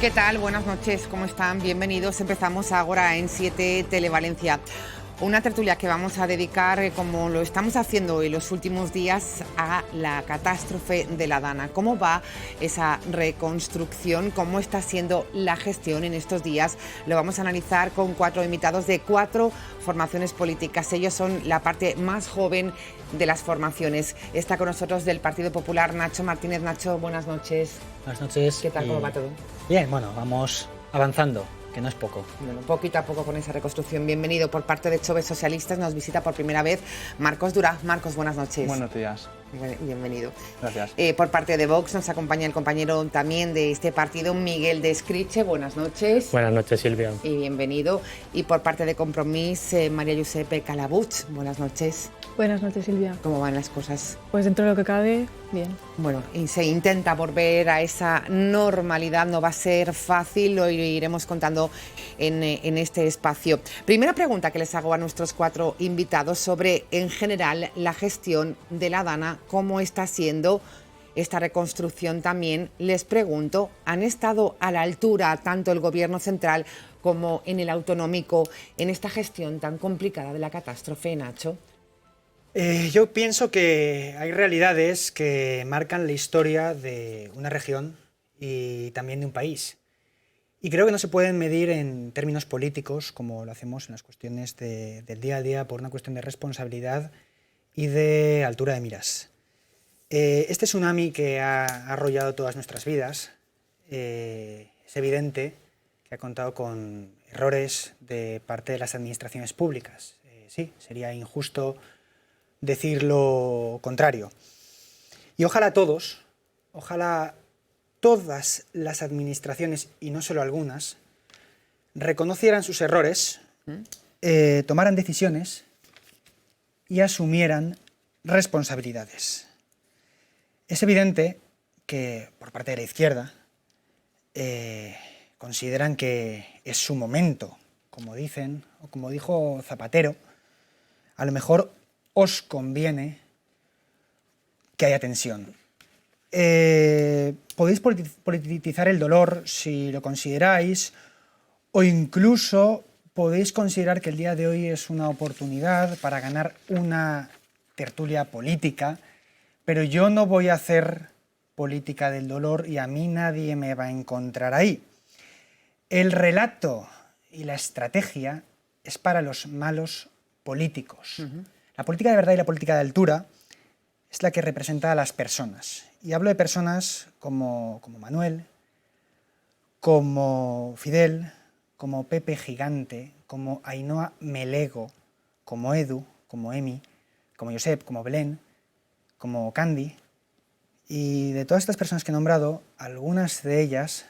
¿Qué tal? Buenas noches, ¿cómo están? Bienvenidos. Empezamos ahora en 7 Televalencia. Una tertulia que vamos a dedicar, como lo estamos haciendo en los últimos días, a la catástrofe de la Dana. ¿Cómo va esa reconstrucción? ¿Cómo está siendo la gestión en estos días? Lo vamos a analizar con 4 invitados de 4 formaciones políticas. Ellos son la parte más joven de las formaciones. Está con nosotros del Partido Popular Nacho Martínez. Nacho, buenas noches. Buenas noches. ¿Qué tal? ¿Cómo va todo? Bien, bueno, vamos avanzando, que no es poco. Bueno, poquito a poco con esa reconstrucción. Bienvenido. Por parte de Choves Socialistas nos visita por primera vez Marcos Durá. Marcos, buenas noches. Buenos días. Bienvenido. Gracias. Por parte de Vox nos acompaña el compañero también de este partido, Miguel de Escriche. Buenas noches. Buenas noches, Silvia. Y bienvenido. Y por parte de Compromís, María Josepe Calabuig. Buenas noches. Buenas noches, Silvia. ¿Cómo van las cosas? Pues dentro de lo que cabe, bien. Bueno, y se intenta volver a esa normalidad, no va a ser fácil, lo iremos contando en este espacio. Primera pregunta que les hago a nuestros 4 invitados sobre, en general, la gestión de la Dana, cómo está siendo esta reconstrucción también. Les pregunto, ¿han estado a la altura tanto el Gobierno central como en el autonómico en esta gestión tan complicada de la catástrofe, Nacho? Yo pienso que hay realidades que marcan la historia de una región y también de un país. Y creo que no se pueden medir en términos políticos, como lo hacemos en las cuestiones del día a día, por una cuestión de responsabilidad y de altura de miras. Este tsunami que ha arrollado todas nuestras vidas es evidente que ha contado con errores de parte de las administraciones públicas. Sí, sería injusto decir lo contrario. Y ojalá todas las administraciones, y no solo algunas, reconocieran sus errores, tomaran decisiones y asumieran responsabilidades. Es evidente que por parte de la izquierda consideran que es su momento, como dicen, o como dijo Zapatero, a lo mejor os conviene que haya tensión. Podéis politizar el dolor si lo consideráis, o incluso podéis considerar que el día de hoy es una oportunidad para ganar una tertulia política, pero yo no voy a hacer política del dolor y a mí nadie me va a encontrar ahí. El relato y la estrategia es para los malos políticos. La política de verdad y la política de altura es la que representa a las personas. Y hablo de personas como Manuel, como Fidel, como Pepe Gigante, como Ainhoa Melego, como Edu, como Emi, como Josep, como Belén, como Candy. Y de todas estas personas que he nombrado, algunas de ellas,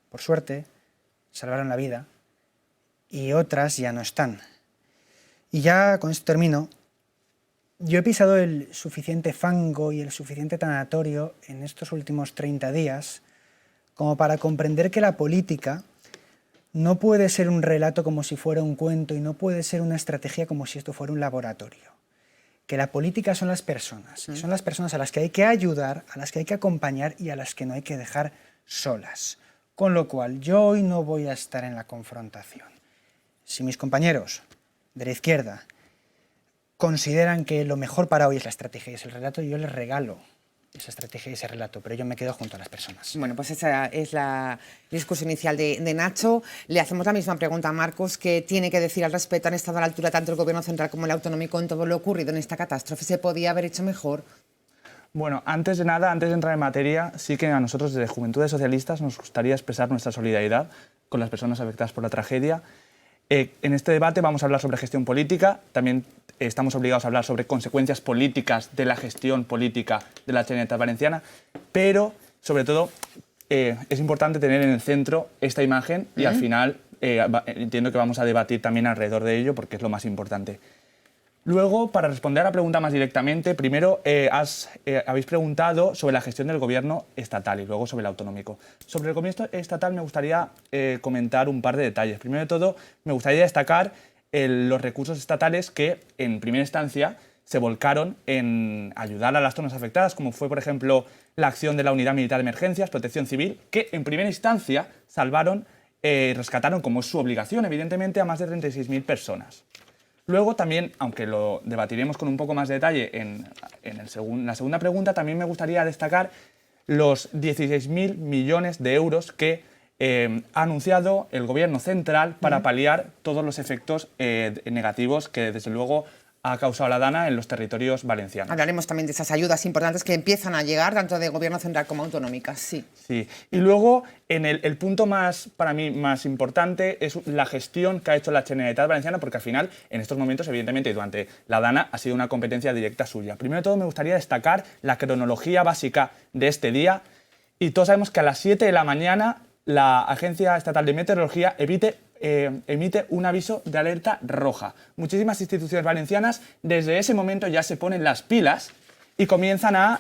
por suerte, salvaron la vida y otras ya no están. Y ya con esto termino. Yo he pisado el suficiente fango y el suficiente tanatorio en estos últimos 30 días como para comprender que la política no puede ser un relato como si fuera un cuento y no puede ser una estrategia como si esto fuera un laboratorio. Que la política son las personas, y son las personas a las que hay que ayudar, a las que hay que acompañar y a las que no hay que dejar solas. Con lo cual, yo hoy no voy a estar en la confrontación. Si mis compañeros de la izquierda consideran que lo mejor para hoy es la estrategia y es el relato, yo les regalo esa estrategia y ese relato, pero yo me quedo junto a las personas. Bueno, pues esa es la discurso inicial de Nacho. Le hacemos la misma pregunta a Marcos, ¿qué tiene que decir al respecto? ¿Han estado a la altura tanto el Gobierno central como el autonómico en todo lo ocurrido en esta catástrofe? ¿Se podía haber hecho mejor? Bueno, antes de nada, antes de entrar en materia, sí que a nosotros desde Juventudes Socialistas nos gustaría expresar nuestra solidaridad con las personas afectadas por la tragedia. En este debate vamos a hablar sobre gestión política, también estamos obligados a hablar sobre consecuencias políticas de la gestión política de la Generalitat Valenciana, pero sobre todo es importante tener en el centro esta imagen y al final entiendo que vamos a debatir también alrededor de ello porque es lo más importante. Luego, para responder a la pregunta más directamente, primero habéis preguntado sobre la gestión del gobierno estatal y luego sobre el autonómico. Sobre el gobierno estatal me gustaría comentar un par de detalles. Primero de todo, me gustaría destacar los recursos estatales que, en primera instancia, se volcaron en ayudar a las zonas afectadas, como fue, por ejemplo, la acción de la Unidad Militar de Emergencias, Protección Civil, que en primera instancia salvaron, rescataron, como es su obligación, evidentemente, a más de 36.000 personas. Luego también, aunque lo debatiremos con un poco más de detalle en la segunda pregunta, también me gustaría destacar los 16.000 millones de euros que ha anunciado el Gobierno central para paliar todos los efectos negativos que, desde luego, ha causado la Dana en los territorios valencianos. Hablaremos también de esas ayudas importantes que empiezan a llegar, tanto de Gobierno central como autonómicas, sí. Sí. Y luego, el punto para mí más importante es la gestión que ha hecho la Generalitat Valenciana, porque al final, en estos momentos, evidentemente, durante la Dana, ha sido una competencia directa suya. Primero de todo, me gustaría destacar la cronología básica de este día. Y todos sabemos que a las 7 de la mañana la Agencia Estatal de Meteorología emite un aviso de alerta roja. Muchísimas instituciones valencianas desde ese momento ya se ponen las pilas y comienzan a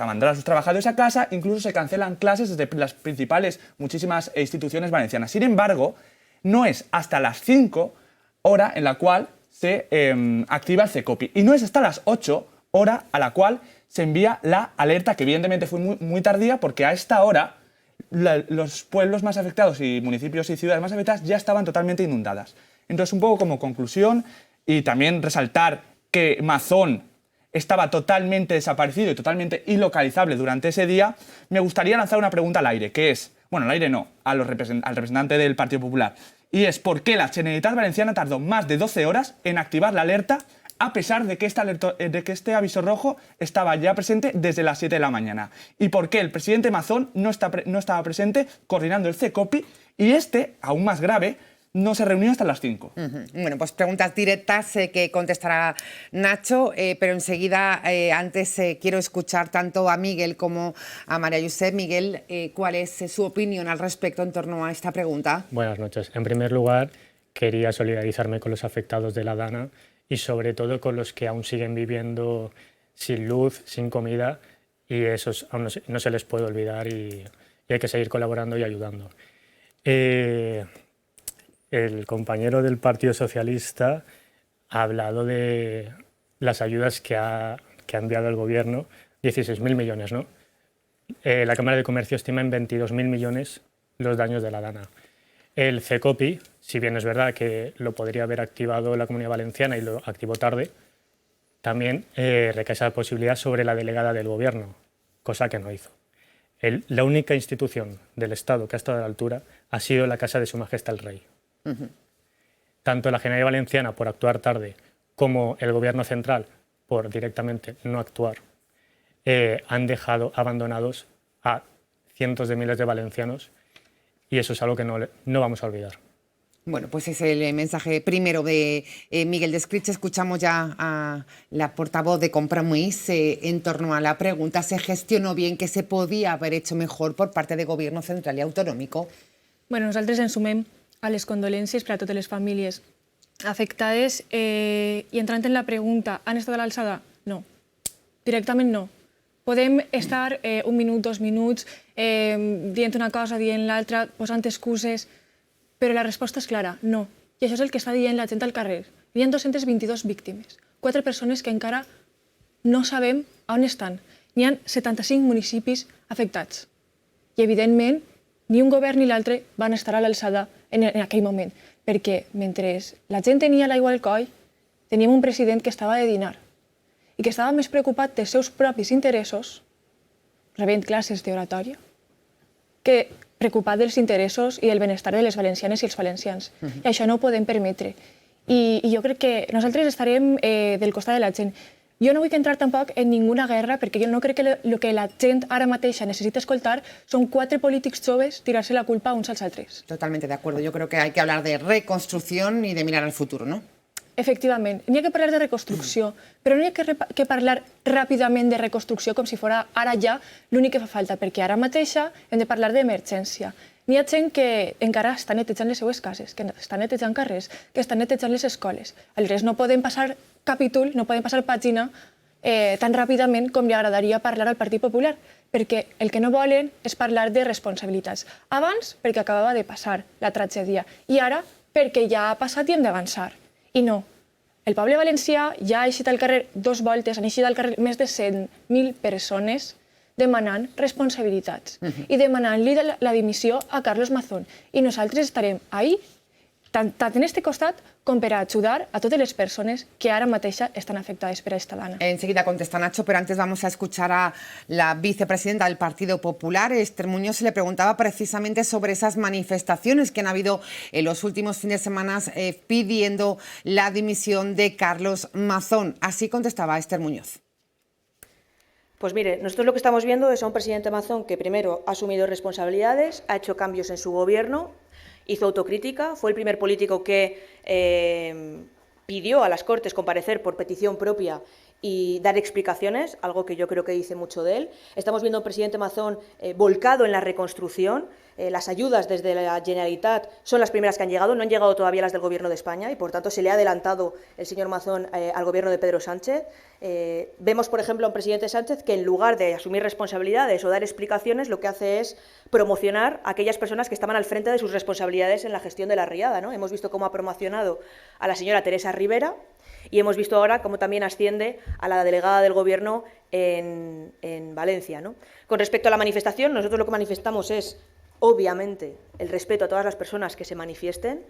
mandar a sus trabajadores a casa, incluso se cancelan clases desde las principales, muchísimas instituciones valencianas. Sin embargo, no es hasta las 5 hora en la cual se activa el CECOPI y no es hasta las 8 hora a la cual se envía la alerta, que evidentemente fue muy tardía, porque a esta hora los pueblos más afectados y municipios y ciudades más afectadas ya estaban totalmente inundadas. Entonces, un poco como conclusión, y también resaltar que Mazón estaba totalmente desaparecido y totalmente ilocalizable durante ese día, me gustaría lanzar una pregunta al aire, que es, bueno, al aire no, al representante del Partido Popular, y es ¿por qué la Generalitat Valenciana tardó más de 12 horas en activar la alerta, a pesar de que este aviso rojo estaba ya presente desde las 7 de la mañana? ¿Y por qué el presidente Mazón no estaba presente coordinando el CECOPI y aún más grave, no se reunió hasta las 5? Bueno, pues preguntas directas que contestará Nacho, pero enseguida, antes quiero escuchar tanto a Miguel como a María Josep. Miguel, ¿cuál es su opinión al respecto en torno a esta pregunta? Buenas noches. En primer lugar, quería solidarizarme con los afectados de la Dana y sobre todo con los que aún siguen viviendo sin luz, sin comida, y esos aún no se les puede olvidar y hay que seguir colaborando y ayudando. El compañero del Partido Socialista ha hablado de las ayudas que ha enviado el Gobierno, 16.000 millones, ¿no? La Cámara de Comercio estima en 22.000 millones los daños de la Dana. El CECOPI, si bien es verdad que lo podría haber activado la Comunidad Valenciana y lo activó tarde, también recae esa posibilidad sobre la delegada del Gobierno, cosa que no hizo. La única institución del Estado que ha estado a la altura ha sido la Casa de Su Majestad el Rey. Tanto la Generalitat Valenciana por actuar tarde como el Gobierno central por directamente no actuar han dejado abandonados a cientos de miles de valencianos, y eso es algo que no vamos a olvidar. Bueno, pues es el mensaje primero de Miguel Descrits. Escuchamos ya a la portavoz de Compromís en torno a la pregunta: ¿se gestionó bien? ¿Qué se podía haber hecho mejor por parte del Gobierno central i autonòmic? Bueno, nosaltres ens sumem a les condolències per a totes les famílies afectades i entrant en la pregunta, han estat a l'alçada? No, directament no. Podem estar un minut, 2 minuts, dient una cosa, dient l'altra, posant excuses, però la resposta és clara, no. I això és el que està dient la gent al carrer. Hi ha 222 víctimes, 4 persones que encara no sabem on estan. N'hi ha 75 municipis afectats. I, evidentment, ni un govern ni l'altre van estar a l'alçada en aquell moment, perquè mentre la gent tenia l'aigua al coll, teníem un president que estava de dinar i que estava més preocupat dels seus propis interessos, rebent classes d'oratòria, que preocupat dels interessos i del benestar de les valencianes i els valencians. I això no ho podem permetre. I jo crec que nosaltres estarem del costat de la gent. Jo no vull entrar tampoc en ninguna guerra, perquè jo no crec que el que la gent ara mateixa necessita escoltar són 4 polítics joves tirar-se la culpa uns als altres. Totalmente de acuerdo. Yo creo que hay que hablar de reconstrucción y de mirar al futuro, ¿no? Efectivament, n'hi ha que parlar de reconstrucció, però no hi ha que parlar ràpidament de reconstrucció com si fos ara ja l'únic que fa falta, perquè ara mateixa hem de parlar d'emergència. N'hi ha gent que encara està netejant les seues cases, que està netejant carrers, que està netejant les escoles. Aleshores, no podem passar capítol, no podem passar pàgina tan ràpidament com li agradaria parlar al Partit Popular, perquè el que no volen és parlar de responsabilitats. Abans, perquè acabava de passar la tragèdia, i ara perquè ja ha passat i hem d'avançar. I no, el poble valencià ja ha eixit al carrer 2 voltes, han eixit al carrer més de 100.000 persones demanant responsabilitats i demanant-li la dimissió a Carlos Mazón. I nosaltres estarem ahí, tant en este costat com per a ajudar a totes les persones que ara mateixa estan afectades per esta dana. Enseguida contesta Nacho, pero antes vamos a escuchar a la vicepresidenta del Partido Popular, Esther Muñoz. Se le preguntaba precisamente sobre esas manifestaciones que han habido en los últimos fines de semana pidiendo la dimisión de Carlos Mazón. Así contestaba Esther Muñoz. Pues mire, nosotros lo que estamos viendo es a un presidente Mazón que primero ha asumido responsabilidades, ha hecho cambios en su gobierno, hizo autocrítica, fue el primer político que pidió a las Cortes comparecer por petición propia y dar explicaciones, algo que yo creo que dice mucho de él. Estamos viendo a un presidente Mazón volcado en la reconstrucción. Las ayudas desde la Generalitat son las primeras que han llegado, no han llegado todavía las del Gobierno de España y, por tanto, se le ha adelantado el señor Mazón al Gobierno de Pedro Sánchez. Vemos, por ejemplo, a un presidente Sánchez que, en lugar de asumir responsabilidades o dar explicaciones, lo que hace es promocionar a aquellas personas que estaban al frente de sus responsabilidades en la gestión de la riada, ¿no? Hemos visto cómo ha promocionado a la señora Teresa Rivera y hemos visto ahora cómo también asciende a la delegada del Gobierno en Valencia, ¿no? Con respecto a la manifestación, nosotros lo que manifestamos es, obviamente, el respeto a todas las personas que se manifiesten.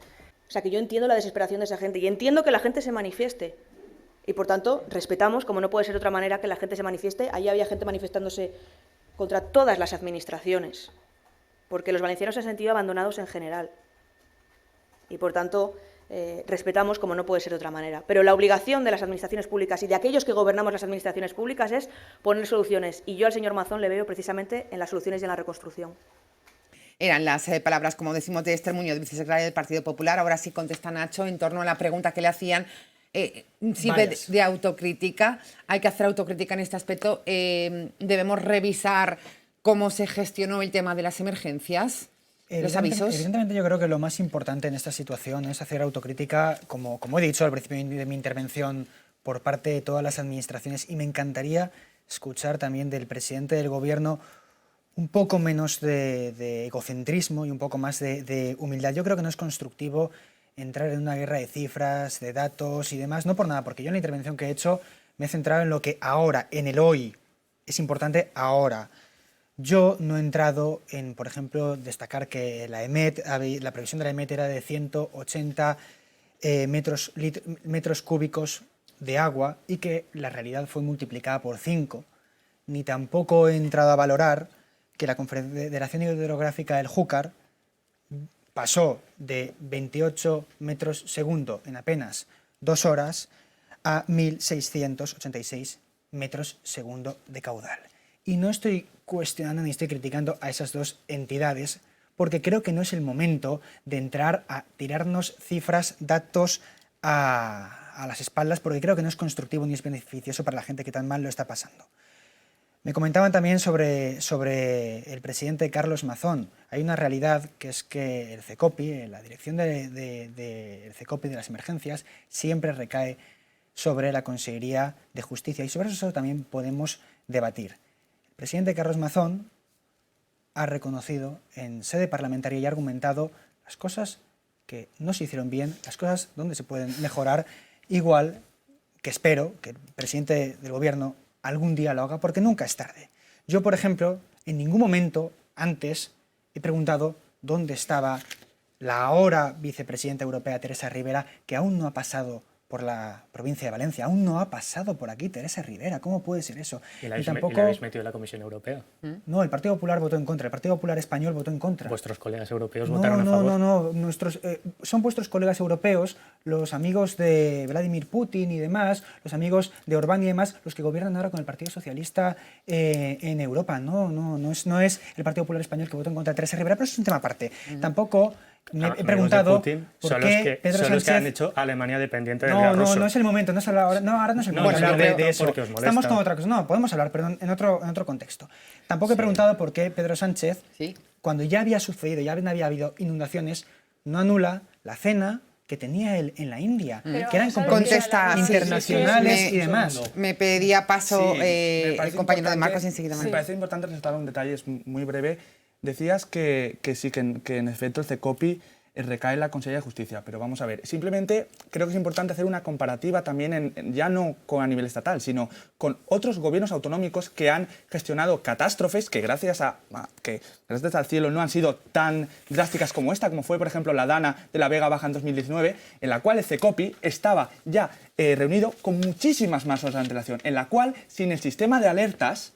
O sea, que yo entiendo la desesperación de esa gente y entiendo que la gente se manifieste. Y, por tanto, respetamos, como no puede ser de otra manera, que la gente se manifieste. Allí había gente manifestándose contra todas las administraciones, porque los valencianos se han sentido abandonados en general. Y, por tanto, respetamos como no puede ser de otra manera. Pero la obligación de las administraciones públicas y de aquellos que gobernamos las administraciones públicas es poner soluciones. Y yo al señor Mazón le veo precisamente en las soluciones y en la reconstrucción. Eran las palabras, como decimos, de Esther Muñoz, vicesecretaria del Partido Popular. Ahora sí contesta Nacho en torno a la pregunta que le hacían de autocrítica. Hay que hacer autocrítica en este aspecto. Debemos revisar cómo se gestionó el tema de las emergencias, los avisos. Evidentemente, yo creo que lo más importante en esta situación es hacer autocrítica, como he dicho al principio de mi intervención, por parte de todas las administraciones. Y me encantaría escuchar también del presidente del Gobierno un poco menos de egocentrismo y un poco más de humildad. Yo creo que no es constructivo entrar en una guerra de cifras, de datos y demás, no por nada, porque yo en la intervención que he hecho me he centrado en lo que ahora, en el hoy, es importante ahora. Yo no he entrado en, por ejemplo, destacar que la EMET, la previsión de la EMET era de 180 metros cúbicos de agua y que la realidad fue multiplicada por 5. Ni tampoco he entrado a valorar que la Confederación Hidrográfica del Júcar pasó de 28 metros segundo en apenas 2 horas a 1.686 metros segundo de caudal. Y no estoy cuestionando ni estoy criticando a esas dos entidades, porque creo que no es el momento de entrar a tirarnos cifras, datos a las espaldas, porque creo que no es constructivo ni es beneficioso para la gente que tan mal lo está pasando. Me comentaban también sobre el presidente Carlos Mazón. Hay una realidad que es que el CECOPI, la dirección del CECOPI de las emergencias, siempre recae sobre la Consejería de Justicia y sobre eso también podemos debatir. El presidente Carlos Mazón ha reconocido en sede parlamentaria y ha argumentado las cosas que no se hicieron bien, las cosas donde se pueden mejorar, igual que espero que el presidente del Gobierno algún día lo haga, porque nunca es tarde. Yo, por ejemplo, en ningún momento antes he preguntado dónde estaba la ahora vicepresidenta europea Teresa Rivera, que aún no ha pasado por la provincia de Valencia, aún no ha pasado por aquí Teresa Rivera. ¿Cómo puede ser eso? ¿Y la habéis metido en la Comisión Europea? No, el Partido Popular votó en contra, el Partido Popular español votó en contra. ¿Vuestros colegas europeos votaron a favor? No, son vuestros colegas europeos, los amigos de Vladimir Putin y demás, los amigos de Orbán y demás, los que gobiernan ahora con el Partido Socialista en Europa. No es el Partido Popular español que votó en contra de Teresa Rivera, pero eso es un tema aparte. Tampoco me he preguntado por qué Pedro Sánchez... Son los que han hecho Alemania dependiente del gas ruso. No es el momento, ahora no es el momento de hablar de eso. Estamos con otra cosa. No, podemos hablar, pero en otro contexto. Tampoco he preguntado por qué Pedro Sánchez, cuando ya había sucedido, ya había habido inundaciones, no anula la cena que tenía él en la India, que eran compromisos internacionales y demás. Me pedía paso el compañero de Marcos enseguida. Me parece importante resaltar un detalle, es muy breve. Decías que sí, que en efecto el CECOPI recae en la Consellería de Justicia. Pero vamos a ver, simplemente creo que es importante hacer una comparativa también, ya no a nivel estatal, sino con otros gobiernos autonómicos que han gestionado catástrofes que gracias al cielo no han sido tan drásticas como esta, como fue, por ejemplo, la Dana de la Vega Baja en 2019, en la cual el CECOPI estaba ya reunido con muchísimas más horas de antelación, en la cual, sin el sistema de alertas,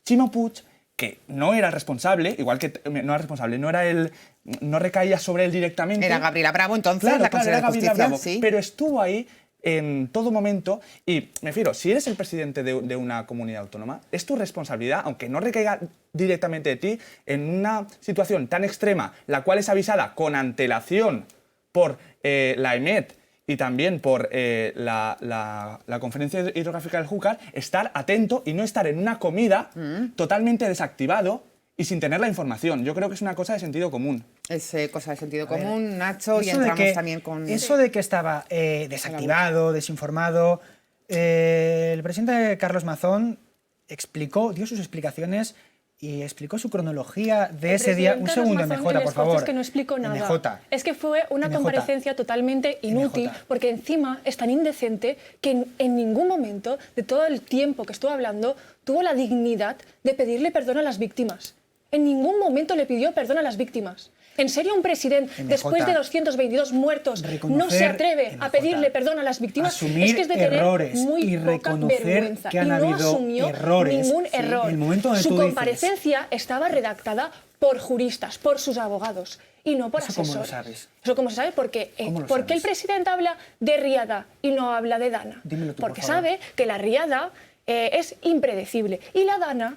Ximo Puig, que no era responsable, igual que no era responsable, no recaía sobre él directamente. Era Gabriela Bravo, entonces, claro, la consejera de Justicia, Bravo, sí. Pero estuvo ahí en todo momento y, me refiero, si eres el presidente de una comunidad autónoma, es tu responsabilidad, aunque no recaiga directamente de ti, en una situación tan extrema, la cual es avisada con antelación por la EMET y también por la Conferencia Hidrográfica del Júcar, estar atento y no estar en una comida totalmente desactivado y sin tener la información. Yo creo que es una cosa de sentido común. Es cosa de sentido común, Nacho, y Eso de entramos que- también con... Eso de que estaba desactivado, desinformado, el presidente Carlos Mazón dio sus explicaciones y explicó su cronología de ese día. Un segundo, MJ, por favor. Es que no explicó nada. MJ. Es que fue una MJ. comparecencia totalmente inútil, MJ. porque encima es tan indecente que en ningún momento de todo el tiempo que estuvo hablando tuvo la dignidad de pedirle perdón a las víctimas. En ningún momento le pidió perdón a las víctimas. ¿En serio un presidente, MJ, después de 222 muertos, no se reconocer, atreve a MJ, pedirle perdón a las víctimas? asumir Es que es de tener errores muy y poca reconocer vergüenza. que han y no habido asumió errores. ningún Sí, error. el momento donde Su tú dices- comparecencia estaba redactada por juristas, por sus abogados y no por ¿Eso cómo asesores. lo sabes? Eso cómo se sabe porque ¿Cómo lo ¿por qué el sabes? presidente habla de riada y no habla de Dana? Dímelo tú, por Porque favor. sabe que la riada es impredecible y la Dana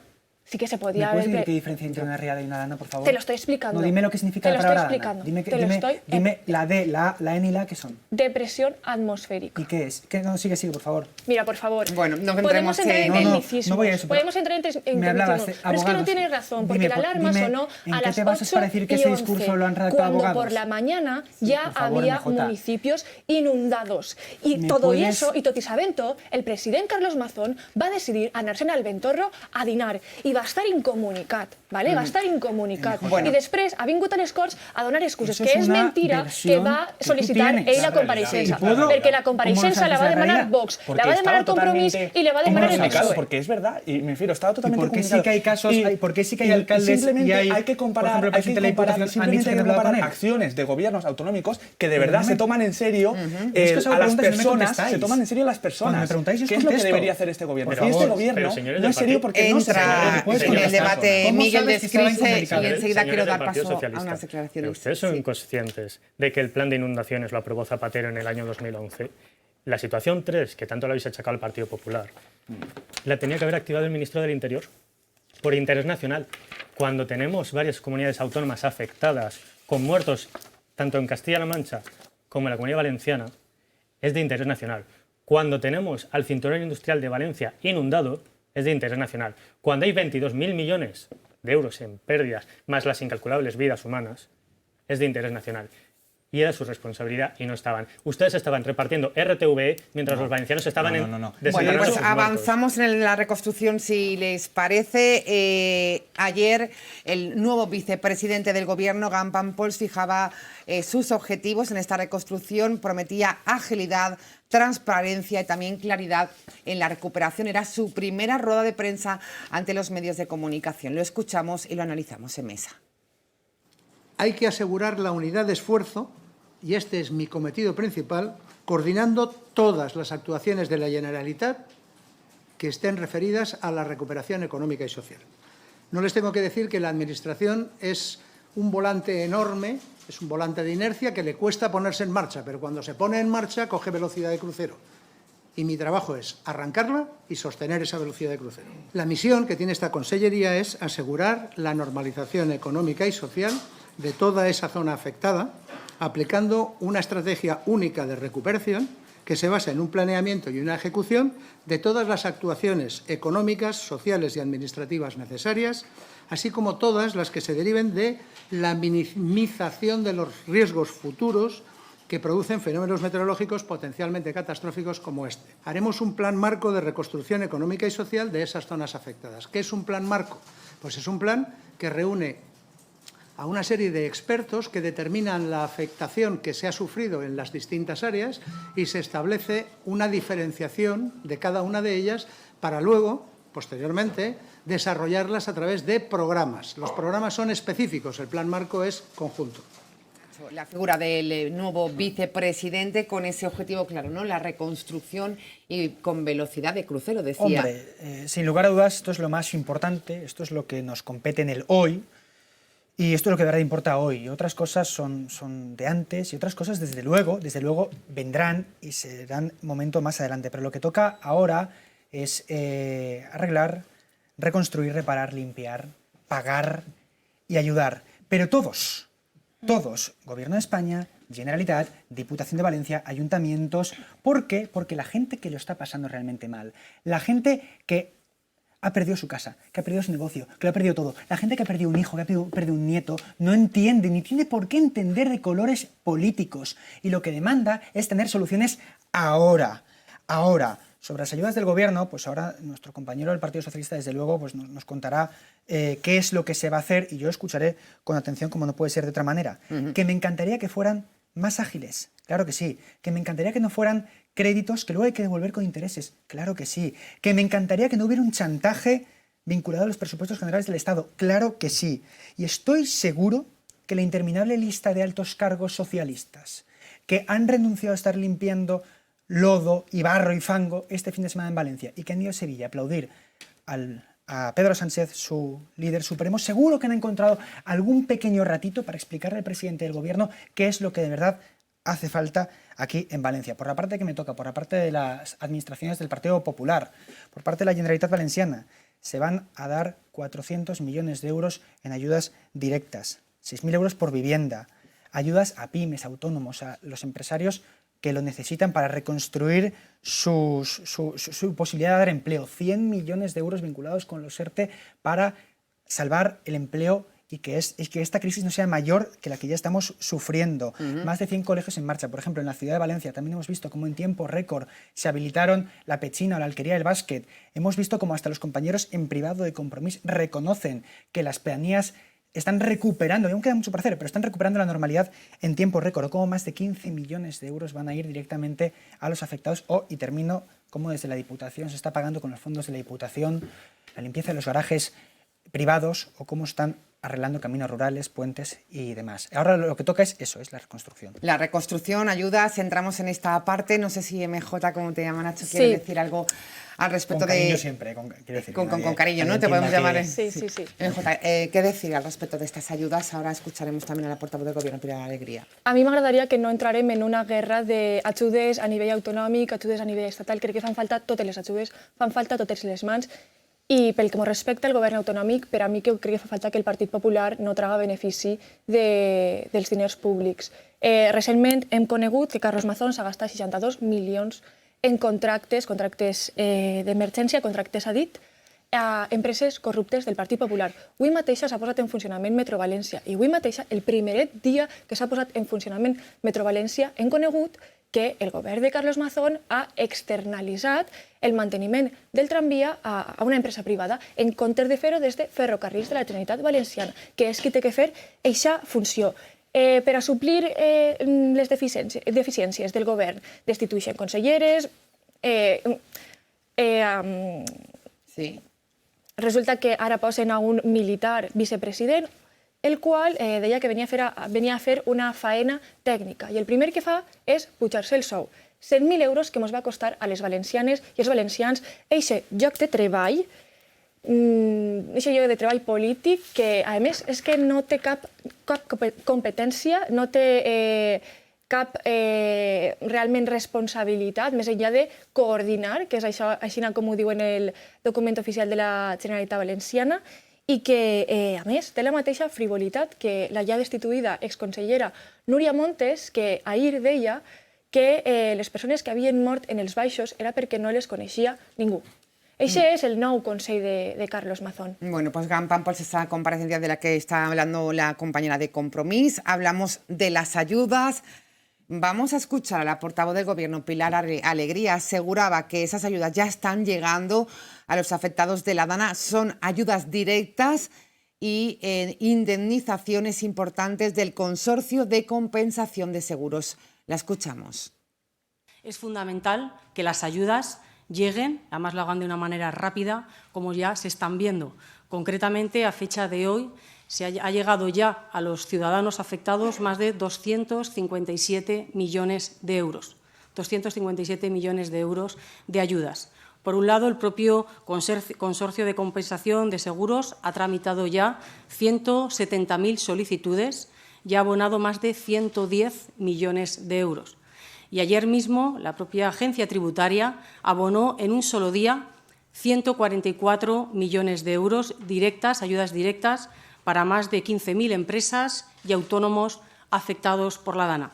sí que se ¿Me podía puedes decir haber... qué diferencia entre una riada y una dana, por favor? Te lo estoy explicando. No, dime lo que significa Te la lo estoy palabra dana. explicando. Dime, Te lo estoy- dime la D, la N y la, ¿qué son? Depresión atmosférica. ¿Y qué es? No, sigue, por favor. Mira, por favor. Bueno, no podemos entremos entrar en en- No, tecnicismos. no voy a eso, pero Podemos entrar en me tecnicismos. hablabas de Pero es que no abogados. tienes razón, porque Dime, la alarma dime, sonó ¿en a qué las te basas 8 para decir que y ese 11, discurso lo han redactado cuando abogados? por la mañana Sí, ya por favor, había MJ. municipios inundados. Y ¿Me todo puedes- eso, y Totisavento, el presidente Carlos Mazón va a decidir anar-se'n al Ventorro a dinar i va estar incomunicat, ¿vale? Va estar incomunicat. Bueno. I després ha vingut a les Corts a donar excuses, Eso que es és una mentira que versión va que tú sol·licitar tienes. ell la La compareixença. realidad. ¿Y puedo? Perquè la ¿Cómo compareixença lo la va sabes de demanar realidad? Vox, Porque la va estaba demanar Compromís totalmente y le va a demanar el comunicado, PSOE. porque es verdad, y me refiero, estaba ¿Y totalmente por qué sí comunicado. que hay casos, por qué sí que hay alcaldes simplemente y hay, hay que por comparar, ejemplo, el hay que presidente de la comparar, Diputación han dicho simplemente que hay no que hablaba con comparar él? acciones de gobiernos autonómicos que de verdad no se me- toman en serio Es que solo a las preguntas y no me personas, contestáis. se toman en serio a las personas. Cuando me preguntáis, os ¿Qué es lo que contesto. debería hacer este gobierno? Por Y este favor. gobierno Pero, señores no es del serio partido- porque no se Entra puedes en el contestar. debate ¿Cómo Miguel sabes que estaba Descrise y incomunicado? enseguida quiero Señores dar del Partido paso a Socialista, unas declaraciones. ¿Ustedes son Sí. conscientes de que el plan de inundaciones lo aprobó Zapatero en el año 2011? La situación 3, que tanto lo habéis achacado al Partido Popular, la tenía que haber activado el ministro del Interior por interés nacional. Cuando tenemos varias comunidades autónomas afectadas con muertos tanto en Castilla-La Mancha como en la Comunidad Valenciana, es de interés nacional. Cuando tenemos al cinturón industrial de Valencia inundado, es de interés nacional. Cuando hay 22.000 millones de euros en pérdidas, más las incalculables vidas humanas, es de interés nacional. Y era su responsabilidad y no estaban. Ustedes estaban repartiendo RTVE mientras los valencianos estaban No. en... Bueno, desenterrando pues sus muertos. avanzamos en la reconstrucción, si les parece. Ayer el nuevo vicepresidente del Gobierno, Gan Pampols, fijaba sus objetivos en esta reconstrucción, prometía agilidad, transparencia y también claridad en la recuperación. Era su primera rueda de prensa ante los medios de comunicación. Lo escuchamos y lo analizamos en mesa. Hay que asegurar la unidad de esfuerzo, y este es mi cometido principal, coordinando todas las actuaciones de la Generalitat que estén referidas a la recuperación económica y social. No les tengo que decir que la Administración es un volante enorme, es un volante de inercia que le cuesta ponerse en marcha, pero cuando se pone en marcha coge velocidad de crucero. Y mi trabajo es arrancarla y sostener esa velocidad de crucero. La misión que tiene esta Consellería es asegurar la normalización económica y social de toda esa zona afectada, aplicando una estrategia única de recuperación que se basa en un planeamiento y una ejecución de todas las actuaciones económicas, sociales y administrativas necesarias, así como todas las que se deriven de la minimización de los riesgos futuros que producen fenómenos meteorológicos potencialmente catastróficos como este. Haremos un plan marco de reconstrucción económica y social de esas zonas afectadas. ¿Qué es un plan marco? Pues es un plan que reúne a una serie de expertos que determinan la afectación que se ha sufrido en las distintas áreas y se establece una diferenciación de cada una de ellas para luego, posteriormente, desarrollarlas a través de programas. Los programas son específicos, el plan marco es conjunto. La figura del nuevo vicepresidente con ese objetivo claro, ¿no? La reconstrucción y con velocidad de crucero, decía. Hombre, sin lugar a dudas, esto es lo más importante, esto es lo que nos compete en el hoy, y esto es lo que de verdad importa hoy. Otras cosas son de antes y otras cosas, desde luego, vendrán y serán momento más adelante. Pero lo que toca ahora es arreglar, reconstruir, reparar, limpiar, pagar y ayudar. Pero todos, Gobierno de España, Generalitat, Diputación de Valencia, ayuntamientos. ¿Por qué? Porque la gente que lo está pasando realmente mal, la gente que ha perdido su casa, que ha perdido su negocio, que lo ha perdido todo, la gente que ha perdido un hijo, que ha perdido un nieto, no entiende ni tiene por qué entender de colores políticos y lo que demanda es tener soluciones ahora. Sobre las ayudas del Gobierno, pues ahora nuestro compañero del Partido Socialista, desde luego, pues nos contará qué es lo que se va a hacer y yo escucharé con atención, como no puede ser de otra manera. Que me encantaría que fueran más ágiles, claro que sí. Que me encantaría que no fueran créditos que luego hay que devolver con intereses, claro que sí. Que me encantaría que no hubiera un chantaje vinculado a los presupuestos generales del Estado, claro que sí. Y estoy seguro que la interminable lista de altos cargos socialistas que han renunciado a estar limpiando lodo y barro y fango este fin de semana en Valencia y que han ido a Sevilla a aplaudir a Pedro Sánchez, su líder supremo, seguro que han encontrado algún pequeño ratito para explicarle al presidente del Gobierno qué es lo que de verdad hace falta aquí en Valencia. Por la parte que me toca, por la parte de las administraciones del Partido Popular, por parte de la Generalitat Valenciana, se van a dar 400 millones de euros en ayudas directas, 6.000 euros por vivienda, ayudas a pymes, autónomos, a los empresarios que lo necesitan para reconstruir su posibilidad de dar empleo. 100 millones de euros vinculados con los ERTE para salvar el empleo y que esta crisis no sea mayor que la que ya estamos sufriendo. Más de 100 colegios en marcha. Por ejemplo, en la ciudad de Valencia también hemos visto cómo en tiempo récord se habilitaron la Pechina o la Alquería del Básquet. Hemos visto cómo hasta los compañeros en privado de Compromís reconocen que las pedanías están recuperando, y aún queda mucho por hacer, pero están recuperando la normalidad en tiempo récord, como más de 15 millones de euros van a ir directamente a los afectados, y termino, como desde la Diputación se está pagando con los fondos de la Diputación la limpieza de los garajes privados, o cómo están arreglando caminos rurales, puentes y demás. Ahora lo que toca es eso, es la reconstrucción. La reconstrucción, ayudas, entramos en esta parte, no sé si MJ, como te llama Nacho, quiere decir algo al respecto con cariño de... siempre, quiero decir, con cariño, ¿no? Te podemos llamar... Sí. MJ, ¿qué decir al respecto de estas ayudas? Ahora escucharemos también a la portavoz del Gobierno, Pilar Alegría. A mi m'agradaria que no entrarem en una guerra d'ajudes a nivell autonòmic, ajudes a nivell estatal. Crec que fan falta totes les ajudes, fan falta totes les mans. I pel que m'ho respecta al govern autonòmic, per a mi crec que fa falta que el Partit Popular no traga benefici dels diners públics. Recentment hem conegut que Carlos Mazón s'ha gastat 62 milions en contractes d'emergència, contractes a dit, a empreses corruptes del Partit Popular. Avui mateixa s'ha posat en funcionament Metro València i avui mateixa, el primeret dia que s'ha posat en funcionament Metro València, hem conegut que el govern de Carlos Mazón ha externalitzat el manteniment del tramvia a una empresa privada en comptes de fer-ho des de Ferrocarrils de la Generalitat Valenciana, que és qui té que fer aquesta funció. Per a suplir les deficiències del govern, destitueixen conselleres, resulta que ara posen a un militar vicepresident, el qual deia que venia a fer una faena tècnica. I el primer que fa és pujar-se el sou. 100.000 euros que ens va costar a les valencianes i els valencians aquest lloc de treball, polític, que a més és que no té cap competència, no té cap realment responsabilitat, més enllà de coordinar, que és això, així com ho diu en el document oficial de la Generalitat Valenciana, i que, a més, té la mateixa frivolitat que la ja destituïda exconsellera Núria Montes, que ahir deia que les persones que havien mort en els baixos era perquè no les coneixia ningú. Ese es el nou Consell de Carlos Mazón. Bueno, pues gran pan por esa comparecencia de la que está hablando la compañera de Compromís. Hablamos de las ayudas. Vamos a escuchar a la portavoz del Gobierno, Pilar Alegría. Aseguraba que esas ayudas ya están llegando a los afectados de la Dana. Son ayudas directas y indemnizaciones importantes del Consorcio de Compensación de Seguros. La escuchamos. Es fundamental que las ayudas lleguen, además lo hagan de una manera rápida, como ya se están viendo. Concretamente, a fecha de hoy, ha llegado ya a los ciudadanos afectados más de 257 millones de euros. 257 millones de euros de ayudas. Por un lado, el propio Consorcio de Compensación de Seguros ha tramitado ya 170.000 solicitudes y ha abonado más de 110 millones de euros. Y ayer mismo la propia agencia tributaria abonó en un solo día 144 millones de euros directas, ayudas directas, para más de 15.000 empresas y autónomos afectados por la DANA.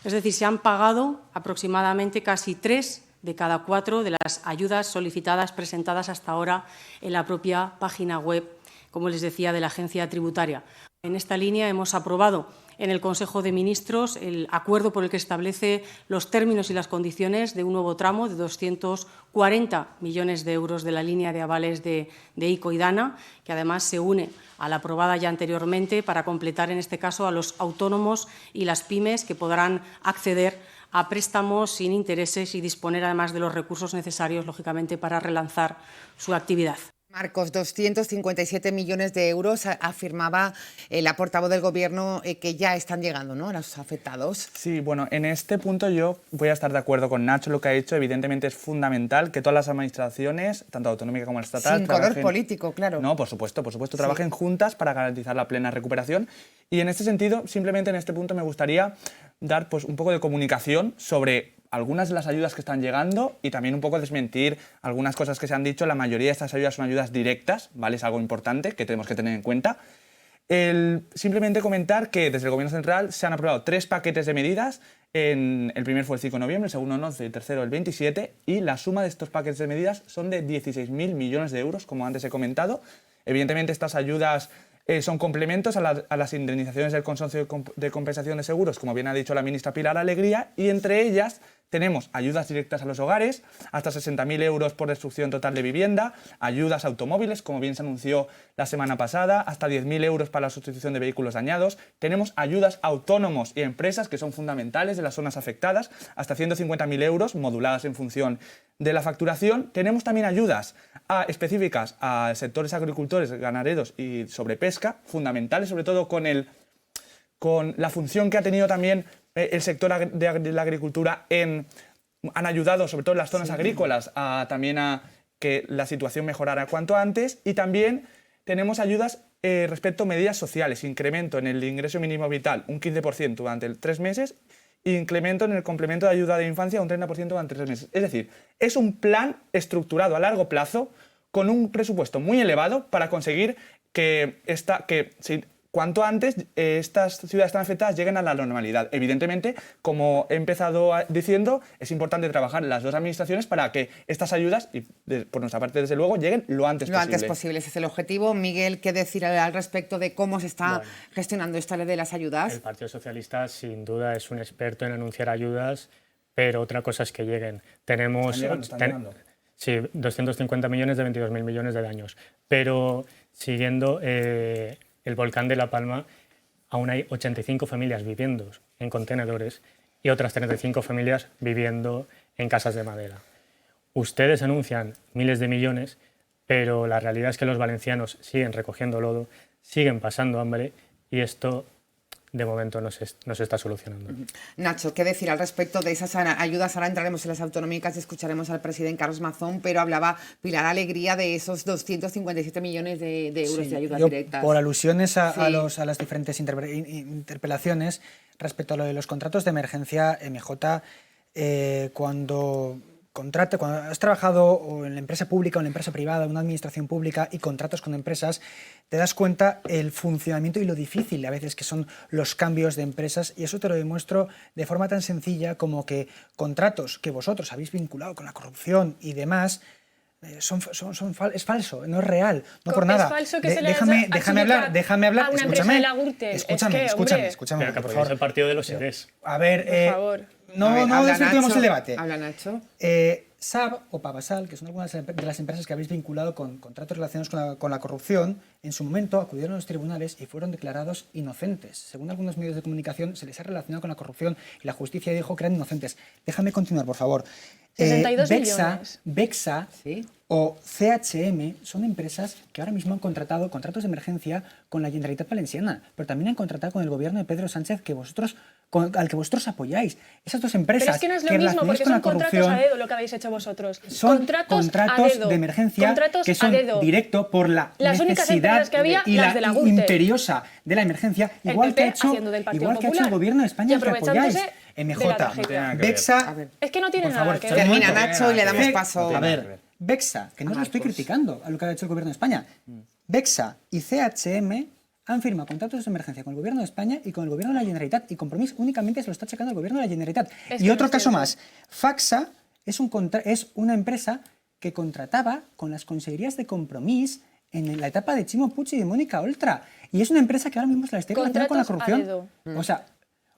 Es decir, se han pagado aproximadamente casi 3 de cada 4 de las ayudas solicitadas presentadas hasta ahora en la propia página web, como les decía, de la agencia tributaria. En esta línea hemos aprobado en el Consejo de Ministros el acuerdo por el que establece los términos y las condiciones de un nuevo tramo de 240 millones de euros de la línea de avales de ICO y DANA, que además se une a la aprobada ya anteriormente para completar, en este caso, a los autónomos y las pymes que podrán acceder a préstamos sin intereses y disponer además de los recursos necesarios, lógicamente, para relanzar su actividad. Marcos, 257 millones de euros, afirmaba la portavoz del Gobierno que ya están llegando, ¿no?, a los afectados. Sí, bueno, en este punto yo voy a estar de acuerdo con Nacho. Lo que ha dicho, evidentemente, es fundamental que todas las administraciones, tanto autonómica como estatal, sin color político, claro. No, por supuesto, trabajen juntas para garantizar la plena recuperación. Y en este sentido, simplemente en este punto me gustaría dar pues un poco de comunicación sobre algunas de las ayudas que están llegando y también un poco desmentir algunas cosas que se han dicho. La mayoría de estas ayudas son ayudas directas, ¿vale? Es algo importante que tenemos que tener en cuenta. Simplemente comentar que desde el Gobierno Central se han aprobado 3 paquetes de medidas. El primero fue el 5 de noviembre, el segundo el 11 y el tercero el 27, y la suma de estos paquetes de medidas son de 16.000 millones de euros, como antes he comentado. Evidentemente, estas ayudas son complementos a las indemnizaciones del Consorcio de Compensación de Seguros, como bien ha dicho la ministra Pilar Alegría, y entre ellas tenemos ayudas directas a los hogares, hasta 60.000 euros por destrucción total de vivienda, ayudas a automóviles, como bien se anunció la semana pasada, hasta 10.000 euros para la sustitución de vehículos dañados. Tenemos ayudas a autónomos y empresas, que son fundamentales de las zonas afectadas, hasta 150.000 euros, moduladas en función de la facturación. Tenemos también ayudas específicas a sectores agricultores, ganaderos y sobre pesca, fundamentales, sobre todo con la función que ha tenido también el sector de la agricultura han ayudado, sobre todo en las zonas agrícolas, también a que la situación mejorara cuanto antes. Y también tenemos ayudas respecto a medidas sociales, incremento en el ingreso mínimo vital un 15% durante 3 meses, e incremento en el complemento de ayuda de infancia un 30% durante 3 meses. Es decir, es un plan estructurado a largo plazo con un presupuesto muy elevado para conseguir que cuanto antes estas ciudades tan afectadas lleguen a la normalidad. Evidentemente, como he empezado diciendo, es importante trabajar las dos administraciones para que estas ayudas, y por nuestra parte desde luego, lleguen lo antes posible. Lo antes posible, ese es el objetivo. Miguel, ¿qué decir al respecto de cómo se está gestionando esta ley de las ayudas? El Partido Socialista sin duda es un experto en anunciar ayudas, pero otra cosa es que lleguen. Tenemos... ¿Están llegando? Sí, 250 millones de 22.000 millones de daños. Pero siguiendo... el volcán de La Palma, aún hay 85 familias viviendo en contenedores y otras 35 familias viviendo en casas de madera. Ustedes anuncian miles de millones, pero la realidad es que los valencianos siguen recogiendo lodo, siguen pasando hambre y esto de momento no se está solucionando. Nacho, ¿qué decir al respecto de esas ayudas? Ahora entraremos en las autonómicas y escucharemos al presidente Carlos Mazón, pero hablaba Pilar Alegría de esos 257 millones de euros de ayudas directas. Por alusiones a las diferentes interpelaciones respecto a lo de los contratos de emergencia, MJ, cuando has trabajado o en la empresa pública o en la empresa privada, en una administración pública y contratos con empresas, te das cuenta el funcionamiento y lo difícil a veces que son los cambios de empresas, y eso te lo demuestro de forma tan sencilla como que contratos que vosotros habéis vinculado con la corrupción y demás es falso, no es real, no por nada. Es falso que déjame hablar, a una empresa de la Gürtel. escúchame, Pero que por favor. es el partido de los seres. A ver, por favor. No, A ver, no habla desvirtuemos Nacho, el debate. Habla Nacho. SAB o Pavasal, que son algunas de las empresas que habéis vinculado con contratos relacionados con la corrupción, en su momento acudieron a los tribunales y fueron declarados inocentes. Según algunos medios de comunicación, se les ha relacionado con la corrupción y la justicia dijo que eran inocentes. Déjame continuar, por favor. 62 millones. Bexa Sí. o CHM son empresas que ahora mismo han contratado contratos de emergencia con la Generalitat Valenciana, pero también han contratado con el gobierno de Pedro Sánchez al que vosotros apoyáis. Esas dos empresas Pero es que no es lo que mismo, relacionáis porque con la son contratos corrupción a dedo lo que habéis hecho vosotros. son contratos contratos a dedo. de emergencia Contratos que son a dedo. directo por la Las únicas necesidad empresas que había, y las la de la Gürtel. imperiosa de la emergencia, El igual que PP ha hecho haciendo del Partido igual que ha hecho el Popular gobierno de España y al que apoyáis. aprovechándose de la MJ, tragedia. Bexa, ver. Es que no tiene por nada favor, que un ver. Termina momento. Nacho y le damos paso. A ver, Bexa, que no os lo estoy criticando a lo que ha hecho el gobierno de España. Bexa y CHM han firmado contratos de emergencia con el gobierno de España y con el gobierno de la Generalitat, y Compromís únicamente se lo está checando el gobierno de la Generalitat. Es Y que otro no es caso cierto. más, Faxa es una empresa que contrataba con las consejerías de Compromís en la etapa de Chimo Puig y de Mónica Oltra. Y es una empresa que ahora mismo se la está relacionando con la Contratos a corrupción. dedo. O sea,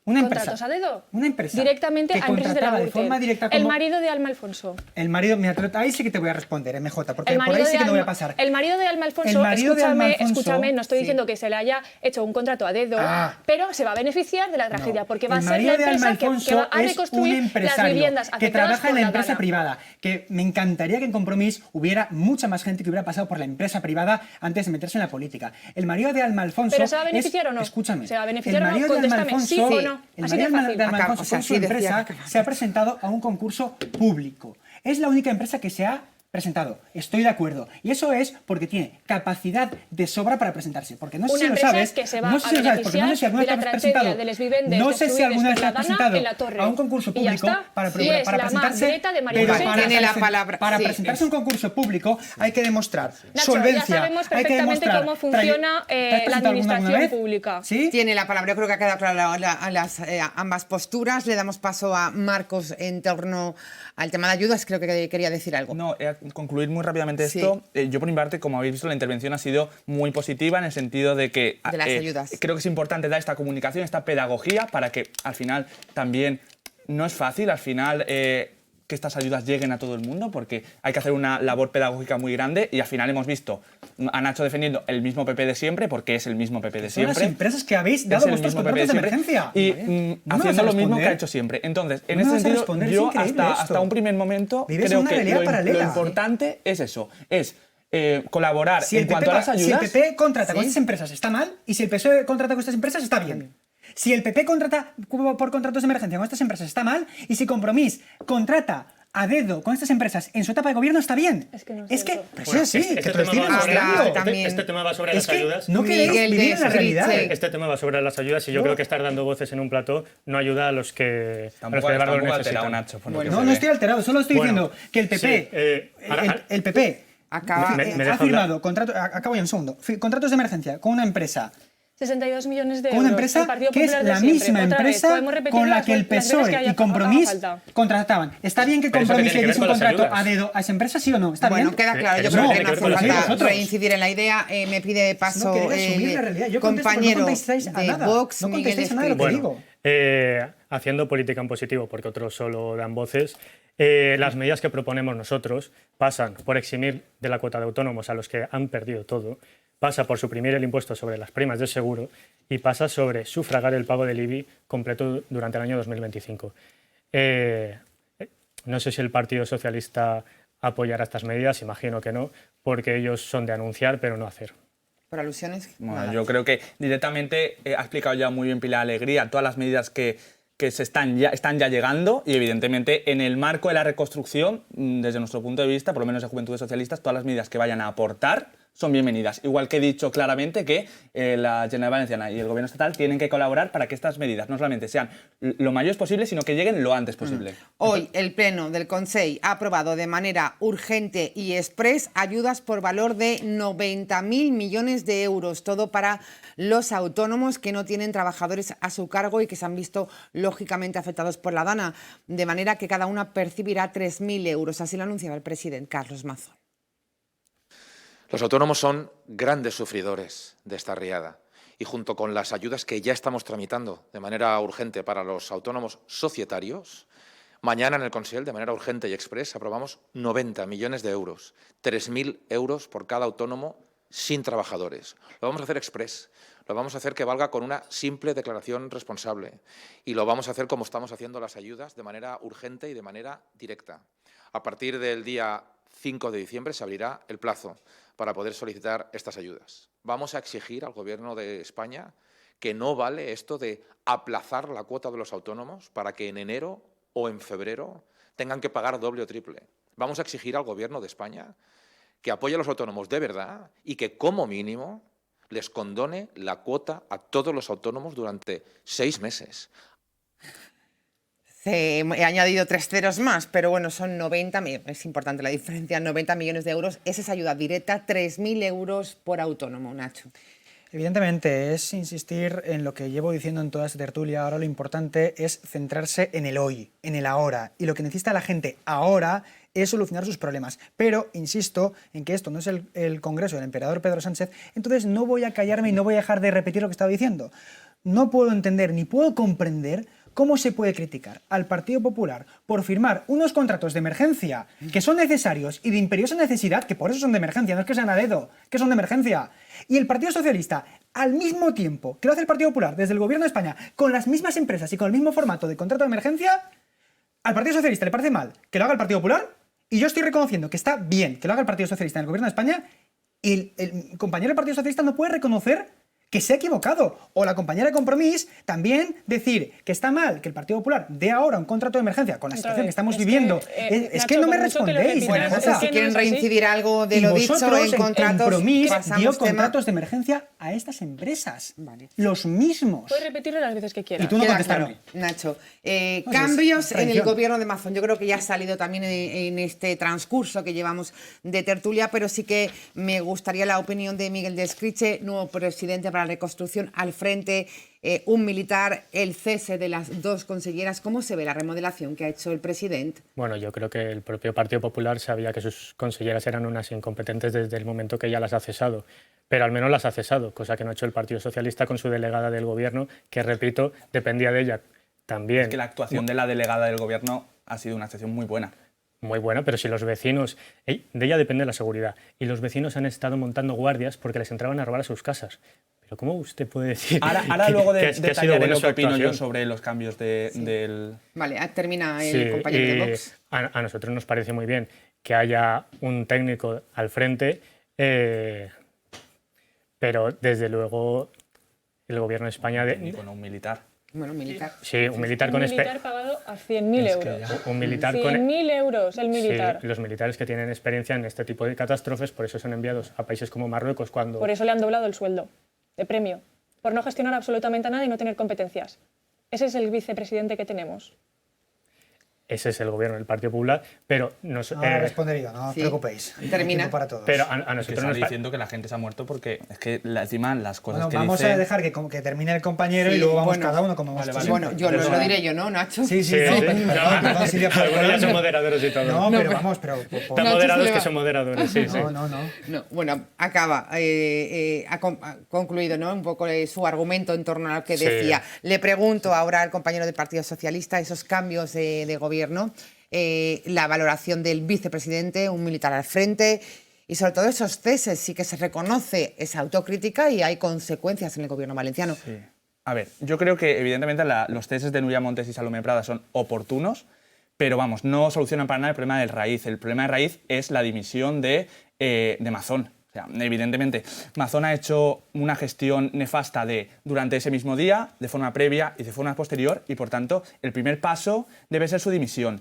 una empresa. Contratos a dedo. Una empresa. Directamente que a empresas de la contrataba de Gürtel. forma directa El como- marido de Alma Alfonso. El marido, mira, ahí sí que te voy a responder, MJ, porque El por marido ahí sí de que no voy a Alma- pasar. El marido de Alma Alfonso, El marido de Alma escúchame, Alfonso, escúchame, no estoy sí. diciendo que se le haya hecho un contrato a dedo, Ah. pero se va a beneficiar de la tragedia, No. porque va a El ser la marido de Alma empresa que Alfonso va a es un reconstruir las empresario viviendas que afectadas trabaja en por la la empresa Dana. privada, que me encantaría que en Compromís hubiera mucha más gente que hubiera pasado por la empresa privada antes de meterse en la política. El marido de Alma Alfonso ¿Pero se va a beneficiar o no? Escúchame. ¿Se va a beneficiar el o no? marido de Alma Contéstame, Alfonso, ¿sí o no? el Así marido de de fácil. Alma Acá, Alfonso o sea, con su sí decía empresa que- se ha presentado a un concurso público. Es la única empresa que se ha presentado. Estoy de acuerdo. Y eso es porque tiene capacidad de sobra para presentarse. Porque no sé Una si lo empresa sabes. que se va no sé si a lo sabes, porque no sé si alguna beneficiar vez te has de la presentado. tragedia de les vivendes No sé si destruïdes alguna vez per te has la Dana presentado en la Torre. a un concurso Y ya público está. para Y es la más presentarse. dreta de María pero José. para Tiene la present- palabra, para sí. presentarse a un concurso público hay que demostrar Nacho, solvencia. ya sabemos hay que perfectamente demostrar cómo funciona ¿Te has la presentado alguna administración vez? pública. ¿Sí? Tiene la palabra, yo creo que ha quedado claro a las ambas posturas. Le damos paso a Marcos en torno al tema de ayudas. Creo que quería decir algo. No, concluir muy rápidamente Sí. esto. Yo por mi parte, como habéis visto, la intervención ha sido muy positiva en el sentido de que De las ayudas. creo que es importante dar esta comunicación, esta pedagogía, para que al final también no es fácil, al final que estas ayudas lleguen a todo el mundo, porque hay que hacer una labor pedagógica muy grande y al final hemos visto a Nacho defendiendo el mismo PP de siempre, porque es el mismo PP de Son las siempre. empresas que habéis Es dado el vosotros mismo contratos de PP emergencia. Y ¿No me vas haciendo a lo mismo que responder? ha hecho siempre. Entonces, en No me ese vas a sentido, responder, es yo increíble esto. hasta un primer momento Vives en creo una que realidad lo paralela. importante es eso, es colaborar Si el, en cuanto a las si el ayudas. PP contrata con estas empresas está mal, y si el PSOE contrata con estas empresas está bien. Si el PP contrata por contratos de emergencia con estas empresas está mal, y si Compromís contrata a dedo con estas empresas en su etapa de gobierno está bien. Es que no es es que, cierto. pues Bueno, sí, este que te lo estoy tema va sobre- demostrando. también. este tema va sobre Es las que ayudas. no queréis Miguel vivir de en la realidad. Fritz, Este tema va sobre las ayudas y yo creo que estar dando voces en un plató no ayuda a los que de Tampoco, verdad lo tampoco alterado, necesitan. Nacho, por lo que No, se no ve. estoy alterado, solo estoy Bueno, diciendo que el PP, sí, el PP Acaba. Me ha deja firmado acabo ya un segundo, contratos de emergencia con una empresa 62 millones de con euros. una El empresa Partido que es Popular de la siempre. misma Otra vez, empresa podemos repetirlo con la las que el veces PSOE que y haga Compromís falta. contrataban. ¿Está bien que Pero eso Compromís tiene le que diese ver un con las contrato ayudas. a dedo a esa empresa, sí o no? ¿Está Bueno, bien? queda claro, yo Eso creo no, que no tiene que hace ver con las falta ayudas. reincidir en la idea. Me pide paso No queréis asumir la realidad. Yo contesto, pero no compañero contestáis a de nada. Vox, No Miguel contestáis a nada de lo que Escrito. digo. Haciendo política en positivo, porque otros solo dan voces, las medidas que proponemos nosotros pasan por eximir de la cuota de autónomos a los que han perdido todo, pasa por suprimir el impuesto sobre las primas de seguro y pasa sobre sufragar el pago del IBI completo durante el año 2025. No sé si el Partido Socialista apoyará estas medidas, imagino que no, porque ellos son de anunciar pero no hacer. Por alusiones. Bueno, nada. yo creo que directamente ha explicado ya muy bien Pilar Alegría todas las medidas que están ya llegando y evidentemente en el marco de la reconstrucción, desde nuestro punto de vista, por lo menos de Juventudes Socialistas, todas las medidas que vayan a aportar son bienvenidas. Igual que he dicho claramente que la Generalitat Valenciana y el Gobierno estatal tienen que colaborar para que estas medidas no solamente sean lo mayores posible, sino que lleguen lo antes posible. Hoy el Pleno del Consell ha aprobado de manera urgente y express ayudas por valor de 90.000 millones de euros, todo para los autónomos que no tienen trabajadores a su cargo y que se han visto lógicamente afectados por la Dana, de manera que cada una percibirá 3.000 euros. Así lo anunciaba el presidente Carlos Mazón. Los autónomos son grandes sufridores de esta riada y junto con las ayudas que ya estamos tramitando de manera urgente para los autónomos societarios, mañana en el Consell, de manera urgente y express, aprobamos 90 millones de euros, 3.000 euros por cada autónomo sin trabajadores. Lo vamos a hacer express, lo vamos a hacer que valga con una simple declaración responsable y lo vamos a hacer como estamos haciendo las ayudas, de manera urgente y de manera directa. A partir del día 5 de diciembre se abrirá el plazo para poder solicitar estas ayudas. Vamos a exigir al Gobierno de España que no vale esto de aplazar la cuota de los autónomos para que en enero o en febrero tengan que pagar doble o triple. Vamos a exigir al Gobierno de España que apoye a los autónomos de verdad y que, como mínimo, les condone la cuota a todos los autónomos durante 6 meses. He añadido 3 ceros más, pero bueno, son 90, es importante la diferencia, 90 millones de euros. Esa es ayuda directa, 3.000 euros por autónomo, Nacho. Evidentemente, es insistir en lo que llevo diciendo en toda esta tertulia. Ahora lo importante es centrarse en el hoy, en el ahora. Y lo que necesita la gente ahora es solucionar sus problemas. Pero insisto en que esto no es el Congreso del emperador Pedro Sánchez, entonces no voy a callarme y no voy a dejar de repetir lo que estaba diciendo. No puedo entender ni puedo comprender cómo se puede criticar al Partido Popular por firmar unos contratos de emergencia que son necesarios y de imperiosa necesidad, que por eso son de emergencia, no es que sean a dedo, que son de emergencia. Y el Partido Socialista, al mismo tiempo que lo hace el Partido Popular desde el Gobierno de España, con las mismas empresas y con el mismo formato de contrato de emergencia, al Partido Socialista le parece mal que lo haga el Partido Popular, y yo estoy reconociendo que está bien que lo haga el Partido Socialista en el Gobierno de España, y el compañero del Partido Socialista no puede reconocer que se ha equivocado. O la compañera de Compromís también decir que está mal que el Partido Popular dé ahora un contrato de emergencia con la situación que estamos viviendo. Es que no me respondéis. Bueno, no sé si quieren reincidir algo de lo dicho en contratos. Compromís dio contratos de emergencia a estas empresas. Vale. Los mismos. Puedes repetirlo las veces que quieras. Y tú no contestarme. Nacho, cambios en el Gobierno de Mazón. Yo creo que ya ha salido también en este transcurso que llevamos de tertulia, pero sí que me gustaría la opinión de Miguel Descriche, nuevo presidente para la reconstrucción, al frente un militar, el cese de las 2 conselleras. ¿Cómo se ve la remodelación que ha hecho el presidente? Bueno, yo creo que el propio Partido Popular sabía que sus conselleras eran unas incompetentes desde el momento que ya las ha cesado, pero al menos las ha cesado, cosa que no ha hecho el Partido Socialista con su delegada del Gobierno, que, repito, dependía de ella también. Es que la actuación de la delegada del Gobierno ha sido una actuación muy buena. Muy buena, pero si los vecinos... De ella depende la seguridad. Y los vecinos han estado montando guardias porque les entraban a robar a sus casas. Pero ¿cómo usted puede decir ahora luego de detallaré lo que opino actuación? Yo sobre los cambios del... Vale, termina el compañero de Vox. A nosotros nos parece muy bien que haya un técnico al frente, pero desde luego el Gobierno de España... Con un militar. Bueno, militar. Sí, un militar con... Un militar pagado a 100.000 euros. Un militar 100.000 euros el militar. Sí, los militares que tienen experiencia en este tipo de catástrofes, por eso son enviados a países como Marruecos cuando... Por eso le han doblado el sueldo de premio, por no gestionar absolutamente nada y no tener competencias. Ese es el vicepresidente que tenemos. Ese es el Gobierno del Partido Popular, pero... respondería, no os preocupéis. Termina. Para todos. Pero a nosotros nos está diciendo que la gente se ha muerto porque es que encima las cosas que vamos dice... a dejar que termine el compañero y luego vamos cada uno como más. Bueno, yo lo diré yo, ¿no, Nacho? Sí. Algunos ya son moderadores y todo. No, pero vamos, pero... Tan moderados que son moderadores, sí. No, bueno, acaba, ha concluido, ¿no?, un poco su argumento en torno a lo que decía. Le pregunto ahora al compañero del Partido Socialista esos cambios de gobierno, la valoración del vicepresidente, un militar al frente y sobre todo esos ceses. Sí que se reconoce esa autocrítica y hay consecuencias en el Gobierno valenciano. Sí. A ver, yo creo que evidentemente los ceses de Núria Montes y Salomé Prada son oportunos, pero vamos, no solucionan para nada el problema de raíz. El problema de raíz es la dimisión de Mazón. O sea, evidentemente, Mazón ha hecho una gestión nefasta durante ese mismo día, de forma previa y de forma posterior, y por tanto, el primer paso debe ser su dimisión.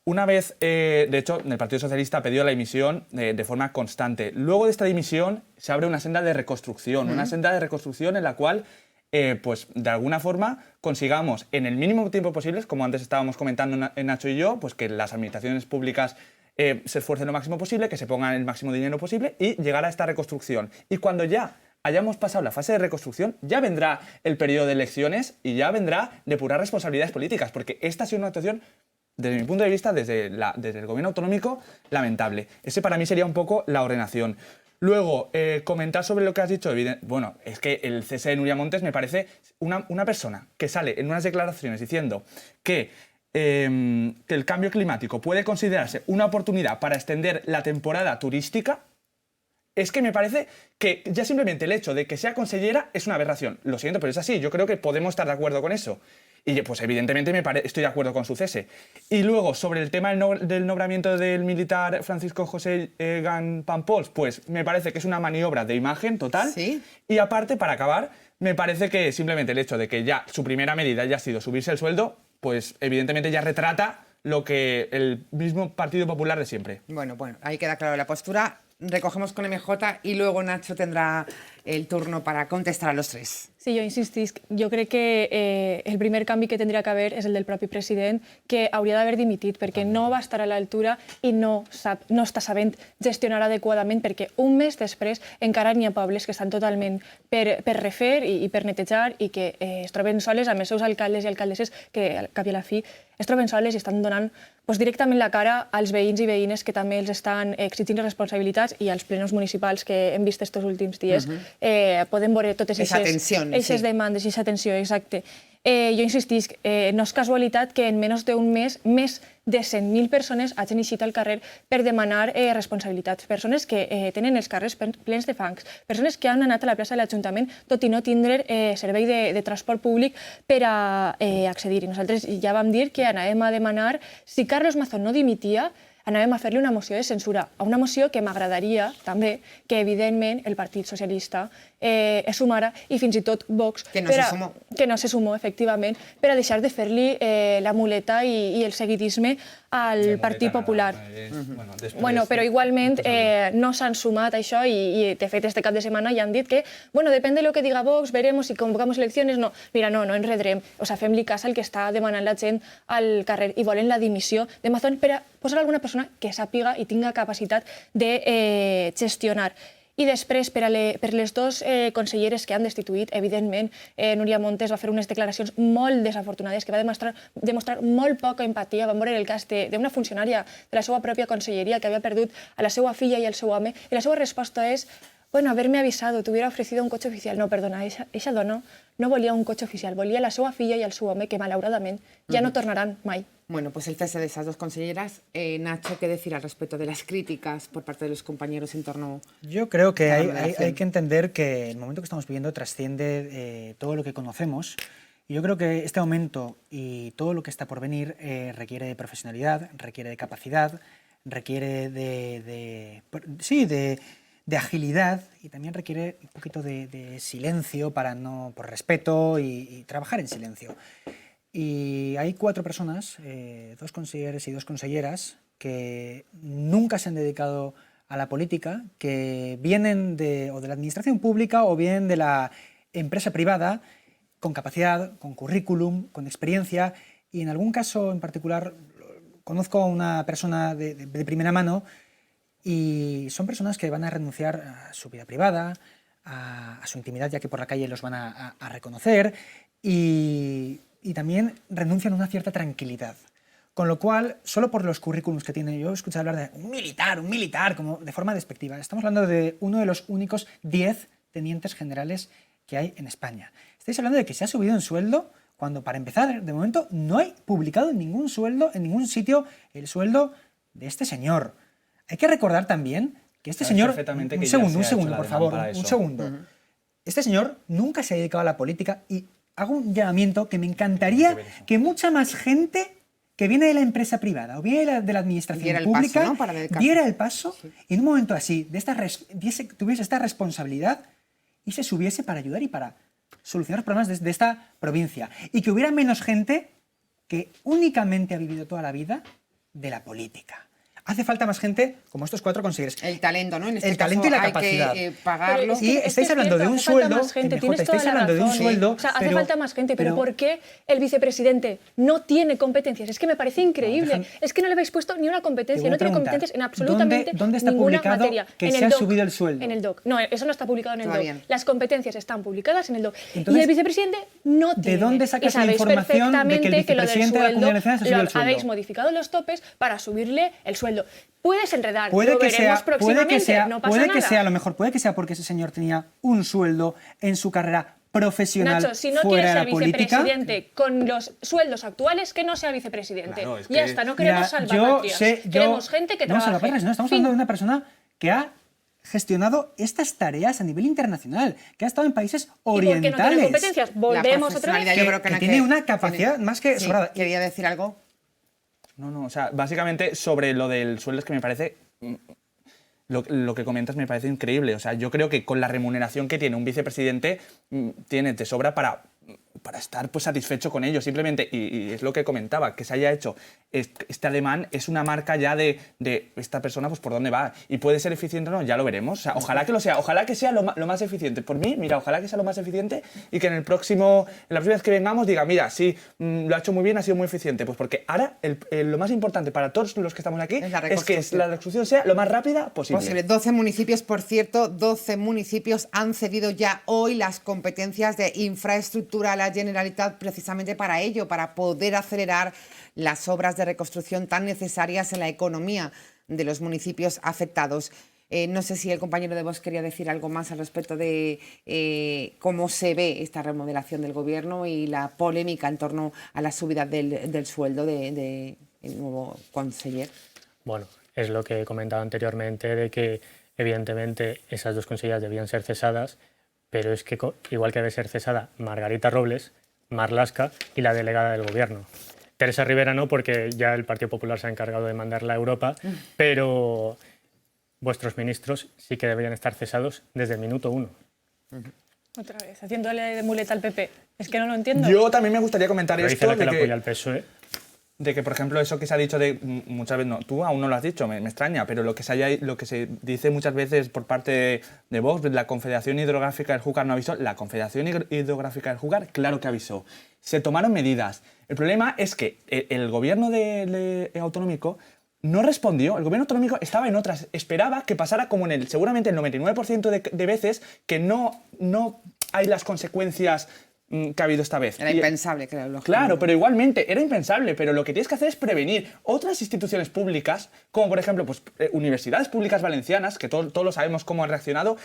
Una vez, de hecho, el Partido Socialista ha pedido la dimisión de forma constante. Luego de esta dimisión se abre una senda de reconstrucción, una senda de reconstrucción en la cual, pues, de alguna forma, consigamos en el mínimo tiempo posible, como antes estábamos comentando Nacho y yo, pues que las administraciones públicas se esfuercen lo máximo posible, que se pongan el máximo dinero posible y llegar a esta reconstrucción. Y cuando ya hayamos pasado la fase de reconstrucción, ya vendrá el periodo de elecciones y ya vendrá depurar responsabilidades políticas, porque esta ha sido una actuación, desde mi punto de vista, desde el gobierno autonómico, lamentable. Ese para mí sería un poco la ordenación. Luego, comentar sobre lo que has dicho. Bueno, es que el cese de Nuria Montes me parece una persona que sale en unas declaraciones diciendo que el cambio climático puede considerarse una oportunidad para extender la temporada turística. Es que me parece que ya simplemente el hecho de que sea consellera es una aberración. Lo siento, pero es así. Yo creo que podemos estar de acuerdo con eso. Y pues evidentemente estoy de acuerdo con su cese. Y luego, sobre el tema del nombramiento del militar Francisco José Egan Pampols, pues me parece que es una maniobra de imagen total. ¿Sí? Y aparte, para acabar, me parece que simplemente el hecho de que ya su primera medida haya sido subirse el sueldo, pues evidentemente ya retrata lo que el mismo Partido Popular de siempre. Bueno, ahí queda claro la postura. Recogemos con MJ y luego Nacho tendrá el turno para contestar a los tres. Sí, jo insistisc. Jo crec que el primer canvi que tindria que haver és el del propi president, que hauria d'haver dimitit perquè no va estar a l'altura i no està sabent gestionar adequadament, perquè un mes després encara n'hi ha pobles que estan totalment per refer i per netejar i que es troben soles amb els seus alcaldes i alcaldesses que al cap i a la fi es troben soles i estan donant directament la cara als veïns i veïnes que també els estan exigint responsabilitats i als plenos municipals que hem vist estos últims dies. Podem veure totes aquestes demandes i aquesta tensió, exacte. Jo insistisc, no és casualitat que en menys d'un mes més de 100.000 persones hagin eixit al carrer per demanar responsabilitats. Persones que tenen els carrers plens de fangs, persones que han anat a la plaça de l'Ajuntament tot i no tindre servei de transport públic per a accedir. I nosaltres ja vam dir que anàvem a demanar, si Carlos Mazón no dimitia, anàvem a fer-li una moció de censura, a una moció que m'agradaria també que evidentment el Partit Socialista es sumara i fins i tot Vox, que no se sumó, efectivament, per a deixar de fer-li la muleta i el seguidisme al Partit Popular. Bueno, però igualment no s'han sumat a això i de fet este cap de setmana ja han dit que, bueno, depèn de lo que diga Vox, veremos si convocamos eleccions. No, mira, no enredrem. O sea, fem-li cas al que està demanant la gent al carrer i volen la dimissió de Mazón per a posar alguna persona que sàpiga i tinga capacitat de gestionar. I després, per les dues conselleres que han destituït, evidentment, Núria Montes va fer unes declaracions molt desafortunades que va demostrar molt poca empatia. Vam veure el cas d'una funcionària de la seva pròpia conselleria que havia perdut a la seva filla i el seu home, i la seva resposta és: bueno, haberme avisado, te hubiera ofrecido un cotxe oficial. No, perdona, eixa dona no volia un cotxe oficial, volia la seva filla i el seu home, que malauradament ja no tornaran mai. Bueno, pues el cese de esas dos conselleras. Nacho, ¿qué decir al respecto de las críticas por parte de los compañeros en torno? Yo creo que hay que entender que el momento que estamos viviendo trasciende todo lo que conocemos. Y yo creo que este momento y todo lo que está por venir requiere de profesionalidad, requiere de capacidad, requiere de agilidad y también requiere un poquito de silencio por respeto y trabajar en silencio. Y hay 4 personas, 2 consejeros y 2 conselleras, que nunca se han dedicado a la política, que vienen de la administración pública o bien de la empresa privada, con capacidad, con currículum, con experiencia, y en algún caso en particular conozco a una persona de primera mano, y son personas que van a renunciar a su vida privada, a su intimidad, ya que por la calle los van a reconocer, y también renuncian a una cierta tranquilidad. Con lo cual, solo por los currículums que tienen, yo he escuchado hablar de un militar, como de forma despectiva. Estamos hablando de uno de los únicos 10 tenientes generales que hay en España. Estáis hablando de que se ha subido en sueldo, cuando para empezar, de momento, no hay publicado en ningún sueldo, en ningún sitio, el sueldo de este señor. Hay que recordar también que este señor... Un segundo, por favor, un segundo. Este señor nunca se ha dedicado a la política y hago un llamamiento que me encantaría que mucha más gente que viene de la empresa privada o viene de la administración pública diera el paso y en un momento así tuviese esta responsabilidad y se subiese para ayudar y para solucionar los problemas de esta provincia. Y que hubiera menos gente que únicamente ha vivido toda la vida de la política. Hace falta más gente como estos 4 consejeros. El talento, ¿no? En este el talento y la capacidad. Hay que pagarlo. Y estáis hablando de un sueldo, estáis hablando de un sueldo... O sea, hace falta más gente, pero ¿por qué el vicepresidente no tiene competencias? Es que me parece increíble. Es que no le habéis puesto ni una competencia, no tiene competencias en absolutamente ninguna materia. Que se ha subido el sueldo? En el DOC. No, eso no está publicado en el DOC. Las competencias están publicadas en el DOC. Y el vicepresidente no tiene. ¿De dónde sacas la información de que el vicepresidente de la Comunidad Valenciana se ha subido el sueldo? Habéis modificado los topes para subirle el sueldo. sueldo. Puedes enredar, Puede lo que veremos sea, próximamente, no pasa puede nada. que sea, a lo mejor, puede que sea porque ese señor tenía un sueldo en su carrera profesional Nacho, si no fuera quieres de la ser política. vicepresidente con los sueldos actuales, que no sea vicepresidente. Claro, es Ya que- está, no Mira, queremos salvapatrias. Queremos gente que no, trabaje. salvapatrias, no, estamos Fin. hablando de una persona que ha gestionado estas tareas a nivel internacional, que ha estado en países ¿Y por qué no tiene orientales, competencias? La Volvemos otra vez. profesionalidad, yo creo que no tiene una capacidad más que Sí, sobrada. ¿Quería decir algo? No, o sea, básicamente sobre lo del sueldo es que me parece... Lo que comentas me parece increíble. O sea, yo creo que con la remuneración que tiene un vicepresidente, te sobra para estar pues satisfecho con ello. Simplemente, y es lo que comentaba, que se haya hecho este ademán es una marca ya de esta persona, pues por dónde va. Y puede ser eficiente o no, ya lo veremos. O sea, ojalá que lo sea, ojalá que sea lo más eficiente. Por mí, mira, ojalá que sea lo más eficiente y que en la próxima vez que vengamos diga, mira, sí, lo ha hecho muy bien, ha sido muy eficiente. Pues porque ahora lo más importante para todos los que estamos aquí es que la reconstrucción sea lo más rápida posible. 12 municipios, por cierto, 12 municipios han cedido ya hoy las competencias de infraestructura a la Generalitat precisamente para ello, para poder acelerar las obras de reconstrucción tan necesarias en la economía de los municipios afectados. No sé si el compañero de Vox quería decir algo más al respecto de cómo se ve esta remodelación del Gobierno y la polémica en torno a la subida del sueldo del nuevo conseller. Bueno, es lo que he comentado anteriormente, de que evidentemente esas dos consejeras debían ser cesadas, pero es que igual que debe ser cesada Margarita Robles, Marlaska y la delegada del Gobierno. Teresa Rivera no, porque ya el Partido Popular se ha encargado de mandarla a Europa, pero vuestros ministros sí que deberían estar cesados desde el minuto 1. Otra vez, haciéndole de muleta al PP. Es que no lo entiendo. Yo también me gustaría comentar Pero dice esto la que de la que... apoya el PSOE. De que, por ejemplo, eso que se ha dicho de muchas veces, no, tú aún no lo has dicho, me extraña, pero lo que se dice muchas veces por parte de Vox, la Confederación Hidrográfica del Júcar no avisó. La Confederación Hidrográfica del Júcar, claro que avisó. Se tomaron medidas. El problema es que el gobierno autonómico no respondió. El gobierno autonómico estaba en otras. Esperaba que pasara como seguramente el 99% de veces que no hay las consecuencias que ha habido esta vez. Era impensable, creo. Claro, pero igualmente era impensable, pero lo que tienes que hacer es prevenir. Otras instituciones públicas, como por ejemplo universidades públicas valencianas, que todos lo sabemos cómo han reaccionado,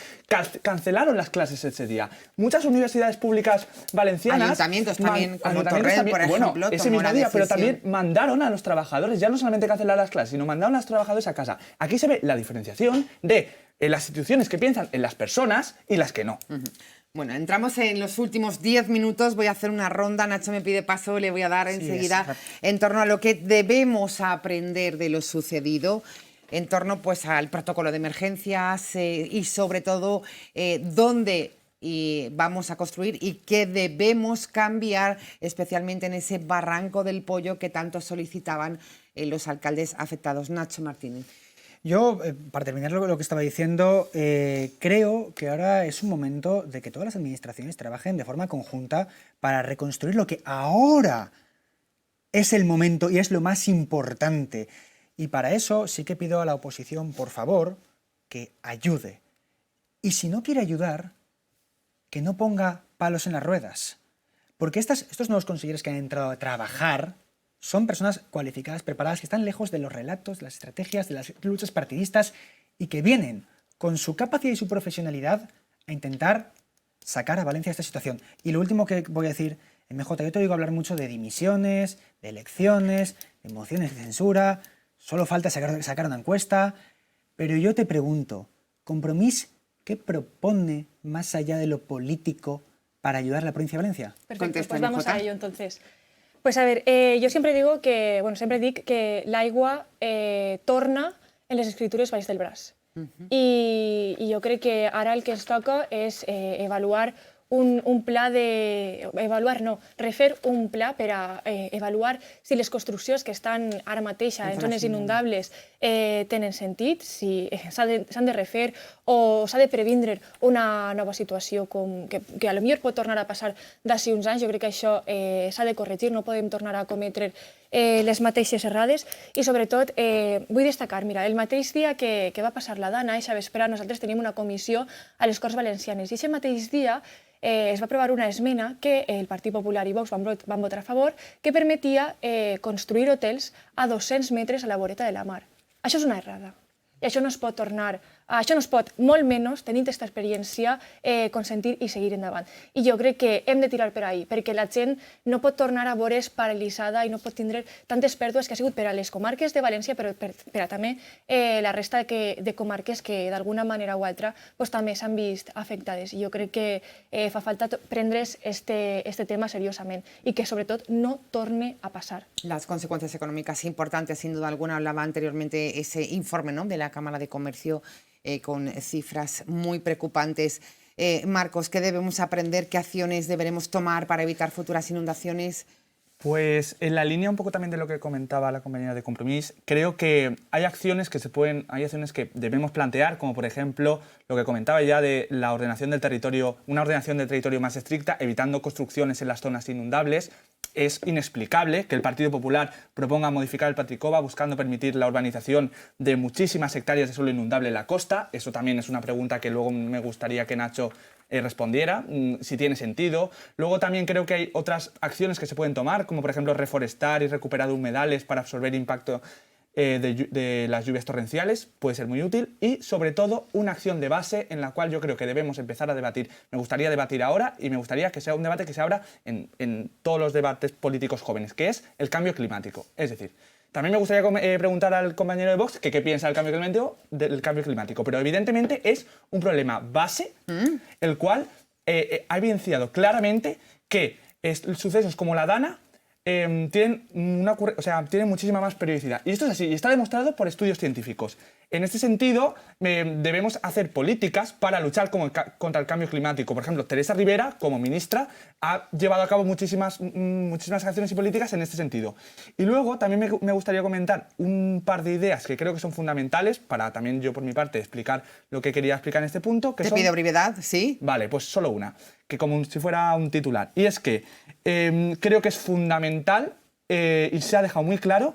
cancelaron las clases ese día. Muchas universidades públicas valencianas... Ayuntamientos también, como Torrent, por ejemplo, bueno, ese mismo día, pero también mandaron a los trabajadores, ya no solamente cancelar las clases, sino mandaron a los trabajadores a casa. Aquí se ve la diferenciación de las instituciones que piensan en las personas y las que no. Bueno, entramos en los últimos 10 minutos, voy a hacer una ronda, Nacho me pide paso, le voy a dar enseguida en torno a lo que debemos aprender de lo sucedido, en torno pues al protocolo de emergencias y sobre todo dónde vamos a construir y qué debemos cambiar, especialmente en ese barranco del Pollo que tanto solicitaban los alcaldes afectados. Nacho Martínez. Yo, para terminar lo que estaba diciendo, creo que ahora es un momento de que todas las administraciones trabajen de forma conjunta para reconstruir lo que ahora es el momento y es lo más importante. Y para eso sí que pido a la oposición, por favor, que ayude. Y si no quiere ayudar, que no ponga palos en las ruedas. Porque estos nuevos consejeros que han entrado a trabajar son personas cualificadas, preparadas, que están lejos de los relatos, de las estrategias, de las luchas partidistas y que vienen con su capacidad y su profesionalidad a intentar sacar a Valencia de esta situación. Y lo último que voy a decir, MJ, yo te oigo hablar mucho de dimisiones, de elecciones, de mociones de censura, solo falta sacar una encuesta, pero yo te pregunto, ¿Compromís qué propone más allá de lo político para ayudar a la provincia de Valencia? Perfecto, pues vamos a ello entonces. Pues a ver, jo sempre digo que, bueno, sempre dic que l'aigua torna en les escritures baix del braç. I jo crec que ara el que ens toca és avaluar refer un pla per a avaluar si les construccions que estan ara mateix en zones inundables tenen sentit, si s'han de refer o s'ha de previndre una nova situació que potser pot tornar a passar d'ací uns anys. Jo crec que això s'ha de corregir, no podem tornar a cometre les mateixes errades i sobretot vull destacar, mira, el mateix dia que va passar la Dana, eixa vesprada, nosaltres tenim una comissió a les Corts Valencianes i aquest mateix dia es va aprovar una esmena que el Partit Popular i Vox van votar a favor que permetia construir hotels a 200 metres a la voreta de la mar. Això és una errada. I això no es pot tornar, això no es pot, molt menys, tenint aquesta experiència, consentir i seguir endavant. I jo crec que hem de tirar per ahí, perquè la gent no pot tornar a veure's paralitzada i no pot tindre tantes pèrdues que ha sigut per a les comarques de València, però per a també la resta de comarques que d'alguna manera o altra també s'han vist afectades. I jo crec que fa falta prendre's este tema seriosament i que sobretot no torne a pasar. Las consecuencias económicas importantes, sin duda alguna, hablaba anteriormente ese informe, ¿no?, de la Cámara de Comercio con cifras muy preocupantes. Marcos, ¿qué debemos aprender? ¿Qué acciones deberemos tomar para evitar futuras inundaciones? Pues en la línea un poco también de lo que comentaba la compañera de Compromís, creo que hay acciones que debemos plantear, como por ejemplo lo que comentaba ya de la ordenación del territorio, una ordenación del territorio más estricta, evitando construcciones en las zonas inundables. Es inexplicable que el Partido Popular proponga modificar el Patricova buscando permitir la urbanización de muchísimas hectáreas de suelo inundable en la costa. Eso también es una pregunta que luego me gustaría que Nacho respondiera, si tiene sentido. Luego también creo que hay otras acciones que se pueden tomar, como por ejemplo reforestar y recuperar humedales para absorber impacto de las lluvias torrenciales, puede ser muy útil, y sobre todo una acción de base en la cual yo creo que debemos empezar a debatir. Me gustaría debatir ahora y me gustaría que sea un debate que se abra en todos los debates políticos jóvenes, que es el cambio climático. Es decir, también me gustaría preguntar al compañero de Vox que qué piensa del cambio climático, pero evidentemente es un problema base, el cual ha evidenciado claramente que sucesos como la Dana tienen muchísima más periodicidad. Y esto es así, y está demostrado por estudios científicos. En este sentido, debemos hacer políticas para luchar contra el cambio climático. Por ejemplo, Teresa Rivera, como ministra, ha llevado a cabo muchísimas acciones y políticas en este sentido. Y luego también me gustaría comentar un par de ideas que creo que son fundamentales para también yo, por mi parte, explicar lo que quería explicar en este punto. Te pido brevedad, ¿sí? Vale, pues solo una, que como si fuera un titular. Y es que creo que es fundamental y se ha dejado muy claro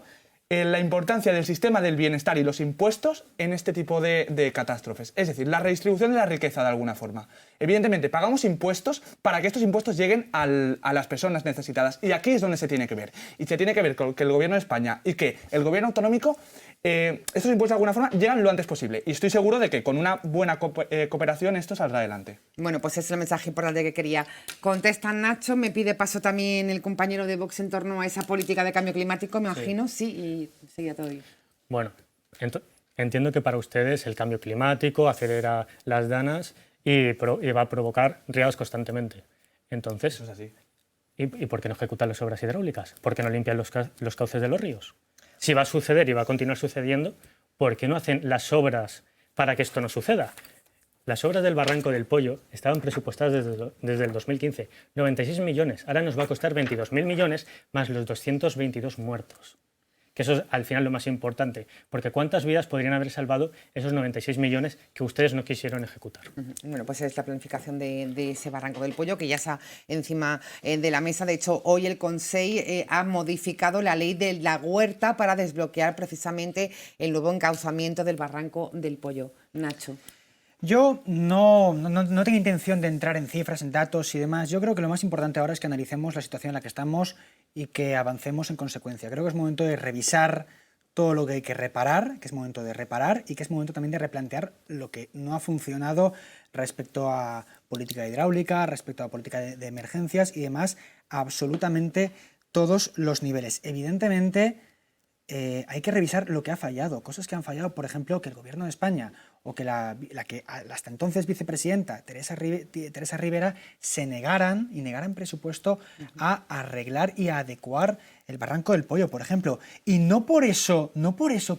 la importancia del sistema del bienestar y los impuestos en este tipo de catástrofes. Es decir, la redistribución de la riqueza de alguna forma. Evidentemente, pagamos impuestos para que estos impuestos lleguen a las personas necesitadas. Y aquí es donde se tiene que ver. Y se tiene que ver con que el Gobierno de España y que el Gobierno autonómico, estos impuestos de alguna forma llegan lo antes posible. Y estoy seguro de que con una buena cooperación esto saldrá adelante. Bueno, pues ese es el mensaje importante que quería. Contesta Nacho, me pide paso también el compañero de Vox en torno a esa política de cambio climático, me imagino, sí, y seguía todo ahí. Bueno, entiendo que para ustedes el cambio climático acelera las danas y va a provocar riadas constantemente. Entonces, eso es así. ¿Y por qué no ejecutan las obras hidráulicas? ¿Por qué no limpian los cauces de los ríos? Si va a suceder y va a continuar sucediendo, ¿por qué no hacen las obras para que esto no suceda? Las obras del Barranco del Pollo estaban presupuestadas desde el 2015, 96 millones. Ahora nos va a costar 22.000 millones más los 222 muertos. Que eso es al final lo más importante, porque ¿cuántas vidas podrían haber salvado esos 96 millones que ustedes no quisieron ejecutar? Bueno, pues es la planificación de ese Barranco del Pollo que ya está encima de la mesa. De hecho, hoy el Consejo ha modificado la ley de la huerta para desbloquear precisamente el nuevo encauzamiento del Barranco del Pollo. Nacho. Yo no tengo intención de entrar en cifras, en datos y demás. Yo creo que lo más importante ahora es que analicemos la situación en la que estamos y que avancemos en consecuencia. Creo que es momento de revisar todo lo que hay que reparar, que es momento de reparar y que es momento también de replantear lo que no ha funcionado respecto a política hidráulica, respecto a política de emergencias y demás, a absolutamente todos los niveles. Evidentemente, hay que revisar lo que ha fallado, cosas que han fallado, por ejemplo, que el Gobierno de España o que la hasta entonces vicepresidenta Teresa Rivera se negaran presupuesto a arreglar y a adecuar el Barranco del Pollo, por ejemplo. Y no por eso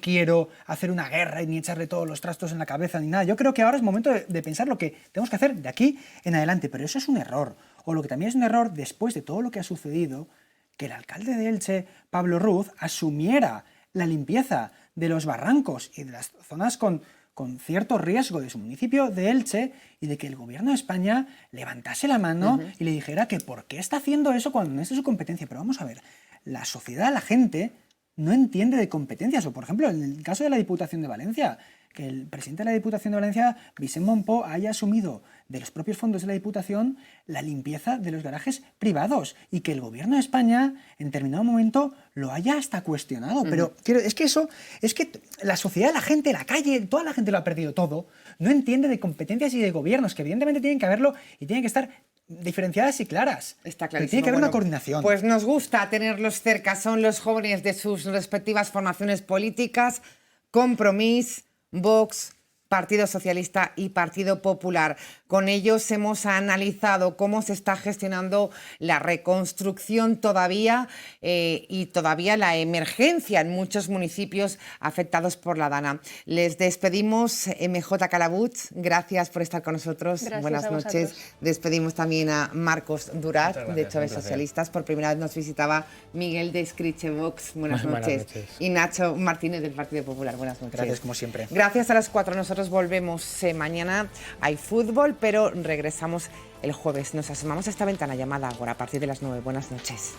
quiero hacer una guerra y ni echarle todos los trastos en la cabeza ni nada. Yo creo que ahora es momento de pensar lo que tenemos que hacer de aquí en adelante, pero eso es un error. O lo que también es un error, después de todo lo que ha sucedido, que el alcalde de Elche, Pablo Ruz, asumiera la limpieza de los barrancos y de las zonas con cierto riesgo de su municipio de Elche y de que el Gobierno de España levantase la mano y le dijera que por qué está haciendo eso cuando no es de su competencia. Pero vamos a ver, la sociedad, la gente, no entiende de competencias. O, por ejemplo, en el caso de la Diputación de Valencia, que el presidente de la Diputación de Valencia, Vicent Monpó, haya asumido de los propios fondos de la Diputación la limpieza de los garajes privados y que el Gobierno de España en determinado momento lo haya hasta cuestionado. Pero es que la sociedad, la gente, la calle, toda la gente lo ha perdido todo, no entiende de competencias y de gobiernos, que evidentemente tienen que haberlo y tienen que estar diferenciadas y claras. Está clarísimo. Pero tiene que haber una coordinación. Pues nos gusta tenerlos cerca, son los jóvenes de sus respectivas formaciones políticas, Compromís, Vox, Partido Socialista y Partido Popular. Con ellos hemos analizado cómo se está gestionando la reconstrucción todavía y todavía la emergencia en muchos municipios afectados por la Dana. Les despedimos, MJ Calabut, gracias por estar con nosotros. Gracias. Buenas noches. Despedimos también a Marcos Durat, de Choves Socialistas. Por primera vez nos visitaba Miguel de Escriche Vox. Buenas noches. Y Nacho Martínez del Partido Popular. Buenas noches. Gracias, como siempre. Gracias a las 4. Nosotros volvemos mañana. Hay fútbol, pero regresamos el jueves. Nos asomamos a esta ventana llamada Ágora a partir de las 9. Buenas noches.